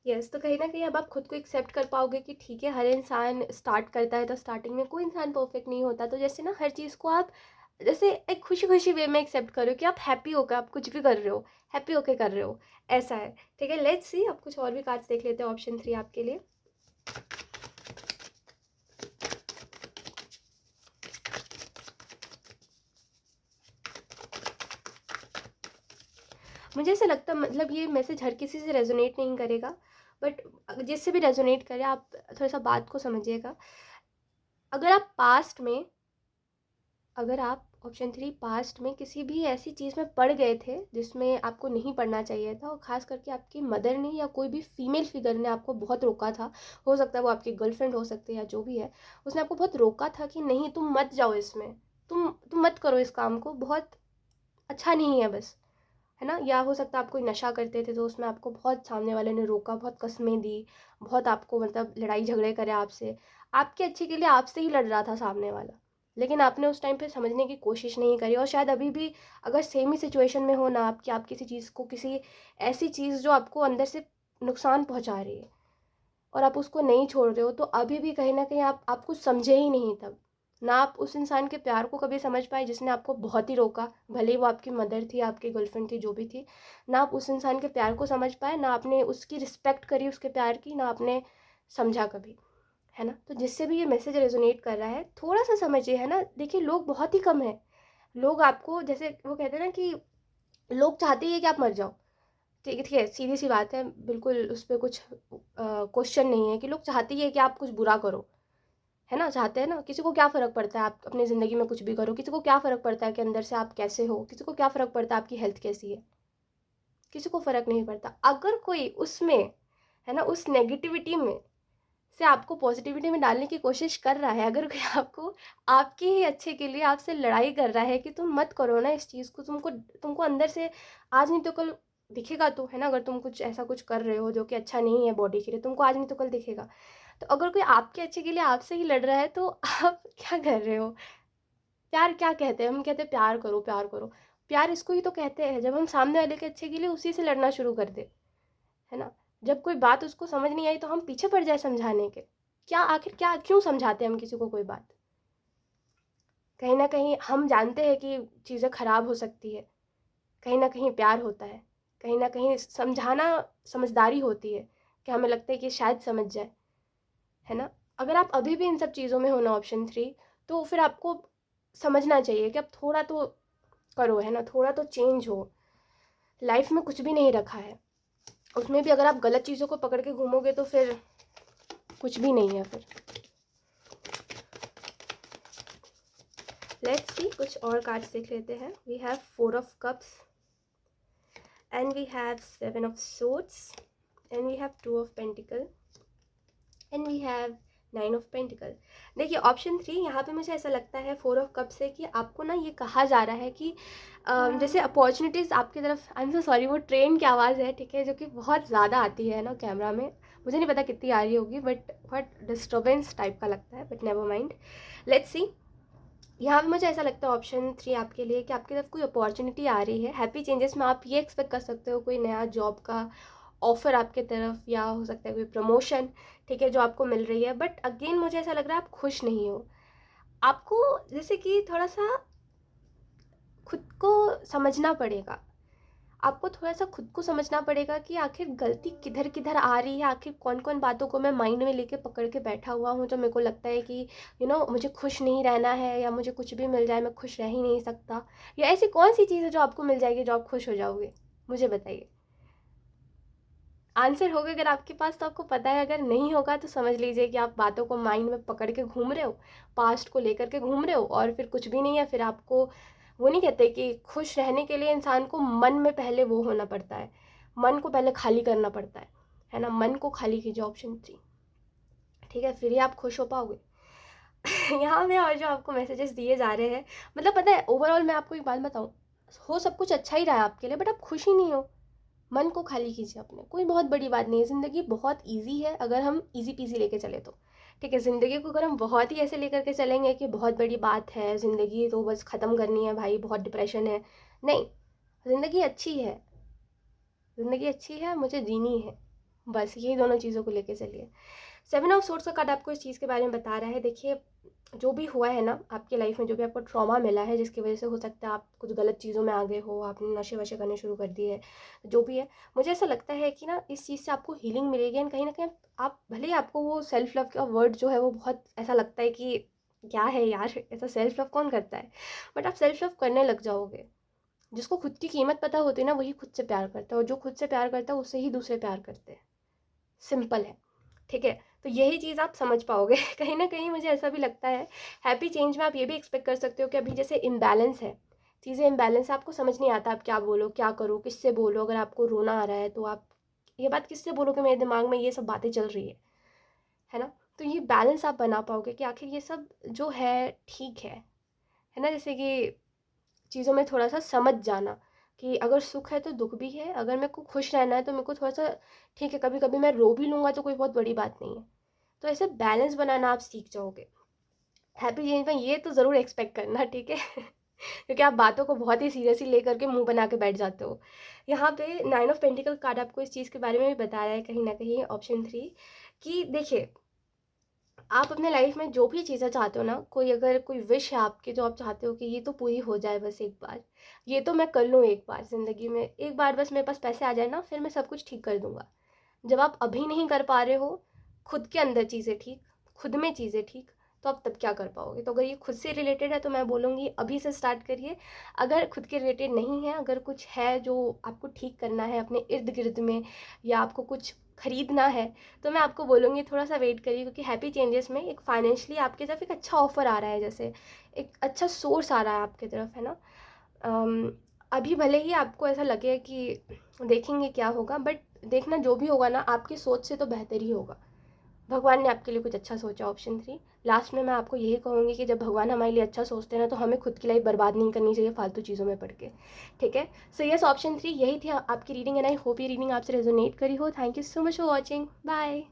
यस, तो कहीं न कहीं अब आप खुद को एक्सेप्ट कर पाओगे कि ठीक है, हर इंसान स्टार्ट करता है तो स्टार्टिंग में कोई इंसान परफेक्ट नहीं होता। तो जैसे ना हर चीज़ को आप जैसे एक खुशी-खुशी वे में एक्सेप्ट करो कि आप हैप्पी होकर आप कुछ भी कर रहे हो, हैप्पी होके कर रहे हो, ऐसा है। ठीक है, लेट्स सी अब कुछ और भी कार्ड्स देख लेते हैं ऑप्शन 3 आपके लिए। मुझे ऐसा लगता है मतलब ये मैसेज हर किसी से रेजोनेट नहीं करेगा, बट जिससे भी रेजोनेट करे आप थोड़ा सा बात को समझिएगा। अगर आप पास्ट में अगर आप ऑप्शन 3 पास्ट में किसी भी ऐसी चीज़ में पड़ गए थे जिसमें आपको नहीं पढ़ना चाहिए था, और ख़ास करके आपकी मदर ने या कोई भी फीमेल फिगर ने आपको बहुत रोका था, हो सकता है वो आपकी गर्लफ्रेंड हो सकती है या जो भी है, उसने आपको बहुत रोका था कि नहीं तुम मत जाओ इसमें, तुम मत करो इस काम को, बहुत अच्छा नहीं है बस, है ना? या हो सकता है आप कोई नशा करते थे तो उसमें आपको बहुत सामने वाले ने रोका, बहुत कस्में दी, बहुत आपको मतलब लड़ाई झगड़े करे आपसे, आपके अच्छे के लिए आपसे ही लड़ रहा था सामने वाला, लेकिन आपने उस टाइम पे समझने की कोशिश नहीं करी। और शायद अभी भी अगर सेम ही सिचुएशन में हो ना आप, कि आप किसी चीज़ को, किसी ऐसी चीज़ जो आपको अंदर से नुकसान पहुंचा रही है और आप उसको नहीं छोड़ रहे हो, तो अभी भी कहीं ना कहीं आप कुछ समझे ही नहीं तब, ना आप उस इंसान के प्यार को कभी समझ पाए जिसने आपको बहुत ही रोका, भले ही वो आपकी मदर थी, आपकी गर्लफ्रेंड थी, जो भी थी, ना आप उस इंसान के प्यार को समझ पाए, ना आपने उसकी रिस्पेक्ट करी उसके प्यार की, ना आपने समझा कभी, है ना? तो जिससे भी ये मैसेज रेजोनेट कर रहा है थोड़ा सा समझिए, है ना? देखिए, लोग बहुत ही कम है, लोग आपको जैसे वो कहते हैं ना कि लोग चाहते ही है कि आप मर जाओ। ठीक है, सीधी सी बात है, बिल्कुल उस पर कुछ क्वेश्चन नहीं है कि लोग चाहते ही है कि आप कुछ बुरा करो, है ना? चाहते हैं ना, किसी को क्या फ़र्क पड़ता है आप अपनी ज़िंदगी में कुछ भी करो, किसी को क्या फ़र्क पड़ता है कि अंदर से आप कैसे हो, किसी को क्या फ़र्क पड़ता है आपकी हेल्थ कैसी है, किसी को फ़र्क नहीं पड़ता। अगर कोई उसमें, है ना, उस नेगेटिविटी में से आपको पॉजिटिविटी में डालने की कोशिश कर रहा है, अगर कोई आपको आपके ही अच्छे के लिए आपसे लड़ाई कर रहा है कि तुम मत करो ना इस चीज़ को, तुमको तुमको अंदर से आज नहीं तो कल दिखेगा, तो है ना, अगर तुम कुछ ऐसा कुछ कर रहे हो जो कि अच्छा नहीं है बॉडी के लिए, तुमको आज नहीं तो कल दिखेगा। तो अगर कोई आपके अच्छे के लिए आपसे ही लड़ रहा है तो आप क्या कर रहे हो? प्यार क्या कहते हैं? हम कहते हैं प्यार करो, प्यार करो। प्यार इसको ही तो कहते हैं जब हम सामने वाले के अच्छे के लिए उसी से लड़ना शुरू कर दें, है ना? जब कोई बात उसको समझ नहीं आई तो हम पीछे पड़ जाए समझाने के। क्या आखिर क्या क्यों समझाते हैं हम किसी को कोई बात? कहीं न कहीं हम जानते हैं कि चीज़ें ख़राब हो सकती है, कहीं न कहीं प्यार होता है, कहीं न कहीं समझाना समझदारी होती है कि हमें लगता है कि शायद समझ जाए, है ना? अगर आप अभी भी इन सब चीज़ों में हो ना ऑप्शन 3, तो फिर आपको समझना चाहिए कि अब थोड़ा तो करो, है ना? थोड़ा तो चेंज हो। लाइफ़ में कुछ भी नहीं रखा है। उसमें भी अगर आप गलत चीज़ों को पकड़ के घूमोगे तो फिर कुछ भी नहीं है फिर। लेट्स सी कुछ और कार्ड्स देख लेते हैं। We have 4 of cups and we have 7 of swords and we have 2 of pentacle and we have 9 of pentacle. देखिए ऑप्शन 3 यहाँ पे मुझे ऐसा लगता है 4 ऑफ कप से कि आपको ना ये कहा जा रहा है कि जैसे अपॉर्चुनिटीज़ आपकी तरफ, आई एम सो सॉरी वो ट्रेन की आवाज़ है, ठीक है, जो कि बहुत ज़्यादा आती है ना कैमरा में, मुझे नहीं पता कितनी आ रही होगी, बट बहुत डिस्टर्बेंस टाइप का लगता है, but never mind, let's see. यहाँ पे मुझे ऐसा लगता है ऑप्शन 3 आपके लिए कि आपकी तरफ कोई अपॉर्चुनिटी आ रही है। हैप्पी चेंजेस में आप ये एक्सपेक्ट कर सकते हो कोई नया जॉब का ऑफ़र आपके तरफ, या हो सकता है कोई प्रमोशन, ठीक है, जो आपको मिल रही है। बट अगेन मुझे ऐसा लग रहा है आप खुश नहीं हो। आपको जैसे कि थोड़ा सा खुद को समझना पड़ेगा, आपको थोड़ा सा खुद को समझना पड़ेगा कि आखिर गलती किधर किधर आ रही है, आखिर कौन कौन बातों को मैं माइंड में लेके पकड़ के बैठा हुआ हूँ, जो मेरे को लगता है कि मुझे खुश नहीं रहना है, या मुझे कुछ भी मिल जाए मैं खुश रह ही नहीं सकता, या ऐसी कौन सी चीज़ है जो आपको मिल जाएगी जो आप खुश हो जाओगे, मुझे बताइए। आंसर होगा अगर आपके पास तो आपको पता है, अगर नहीं होगा तो समझ लीजिए कि आप बातों को माइंड में पकड़ के घूम रहे हो, पास्ट को लेकर के घूम रहे हो, और फिर कुछ भी नहीं है। फिर आपको, वो नहीं कहते कि खुश रहने के लिए इंसान को मन में पहले वो होना पड़ता है, मन को पहले खाली करना पड़ता है ना। मन को खाली कीजिए, ऑप्शन 3, ठीक है, फिर ही आप खुश हो पाओगे। यहाँ पे और जो आपको मैसेजेस दिए जा रहे हैं, मतलब पता है ओवरऑल मैं आपको एक बात बताऊँ, हो सब कुछ अच्छा ही रहा है आपके लिए, बट आप खुश ही नहीं हो। मन को खाली कीजिए अपने, कोई बहुत बड़ी बात नहीं है, ज़िंदगी बहुत इजी है अगर हम इजी पीजी लेके चले तो, ठीक है। ज़िंदगी को अगर हम बहुत ही ऐसे लेकर के चलेंगे कि बहुत बड़ी बात है ज़िंदगी तो बस ख़त्म करनी है भाई, बहुत डिप्रेशन है, नहीं, ज़िंदगी अच्छी है, ज़िंदगी अच्छी है, मुझे जीनी है, बस यही दोनों चीज़ों को लेके चलिए। 7 ऑफ सोर्ड्स का कार्ड आपको इस चीज़ के बारे में बता रहा है। देखिए जो भी हुआ है ना आपकी लाइफ में, जो भी आपको ट्रॉमा मिला है, जिसकी वजह से हो सकता है आप कुछ गलत चीज़ों में आ गए हो, आपने नशे वशे करने शुरू कर दिए, जो भी है, मुझे ऐसा लगता है कि ना इस चीज़ से आपको हीलिंग मिलेगी। एंड कहीं ना कहीं आप, भले ही आपको वो सेल्फ लव का वर्ड जो है वो बहुत ऐसा लगता है कि क्या है यार, ऐसा सेल्फ लव कौन करता है, बट आप सेल्फ लव करने लग जाओगे। जिसको खुद की कीमत पता होती है ना, वही खुद से प्यार करता है, और जो खुद से प्यार करता है उससे ही दूसरे प्यार करते हैं, सिंपल है, ठीक है। तो यही चीज़ आप समझ पाओगे। कहीं ना कहीं मुझे ऐसा भी लगता है हैप्पी चेंज में आप ये भी एक्सपेक्ट कर सकते हो कि अभी जैसे इम्बैलेंस है, चीज़ें इम्बैलेंस है, आपको समझ नहीं आता आप क्या बोलो, क्या करो, किससे बोलो। अगर आपको रोना आ रहा है तो आप ये बात किससे बोलो कि मेरे दिमाग में ये सब बातें चल रही है ना। तो ये बैलेंस आप बना पाओगे कि आखिर ये सब जो है ठीक है ना। जैसे कि चीज़ों में थोड़ा सा समझ जाना कि अगर सुख है तो दुख भी है, अगर मेरे को खुश रहना है तो मेरे को थोड़ा सा, ठीक है, कभी कभी मैं रो भी लूँगा तो कोई बहुत बड़ी बात नहीं है। तो ऐसे बैलेंस बनाना आप सीख जाओगे हैप्पी चेंज में, ये तो ज़रूर एक्सपेक्ट करना, ठीक है। क्योंकि आप बातों को बहुत ही सीरियसली लेकर के मुंह बना के बैठ जाते हो। यहाँ पे 9 ऑफ पेंटिकल कार्ड आपको इस चीज़ के बारे में भी बता रहा है कहीं ना कहीं, ऑप्शन 3, कि देखिए आप अपने लाइफ में जो भी चीज़ें चाहते हो ना, कोई अगर कोई विश है आपकी जो आप चाहते हो कि ये तो पूरी हो जाए बस एक बार, ये तो मैं कर लूँ एक बार ज़िंदगी में, एक बार बस मेरे पास पैसे आ जाए ना, फिर मैं सब कुछ ठीक कर दूँगा। जब आप अभी नहीं कर पा रहे हो खुद के अंदर चीज़ें ठीक, खुद में चीज़ें ठीक, तो आप तब क्या कर पाओगे। तो अगर ये खुद से रिलेटेड है तो मैं बोलूँगी अभी से स्टार्ट करिए। अगर खुद के रिलेटेड नहीं है, अगर कुछ है जो आपको ठीक करना है अपने इर्द गिर्द में, या आपको कुछ खरीदना है, तो मैं आपको बोलूँगी थोड़ा सा वेट करिए, क्योंकि हैप्पी चेंजेस में एक फाइनेंशियली आपकी तरफ एक अच्छा ऑफर आ रहा है, जैसे एक अच्छा सोर्स आ रहा है आपकी तरफ, है ना। अभी भले ही आपको ऐसा लगे कि देखेंगे क्या होगा, बट देखना जो भी होगा ना आपकी सोच से तो बेहतर ही होगा। भगवान ने आपके लिए कुछ अच्छा सोचा, ऑप्शन 3। लास्ट में मैं आपको यही कहूँगी कि जब भगवान हमारे लिए अच्छा सोचते हैं ना, तो हमें खुद की लाइफ बर्बाद नहीं करनी चाहिए फालतू चीज़ों में पड़ के, ठीक है। सो यस, ऑप्शन 3 यही थी आपकी रीडिंग, एंड आई होप ये रीडिंग आपसे रेजोनेट करी हो। Thank you so much for watching, bye.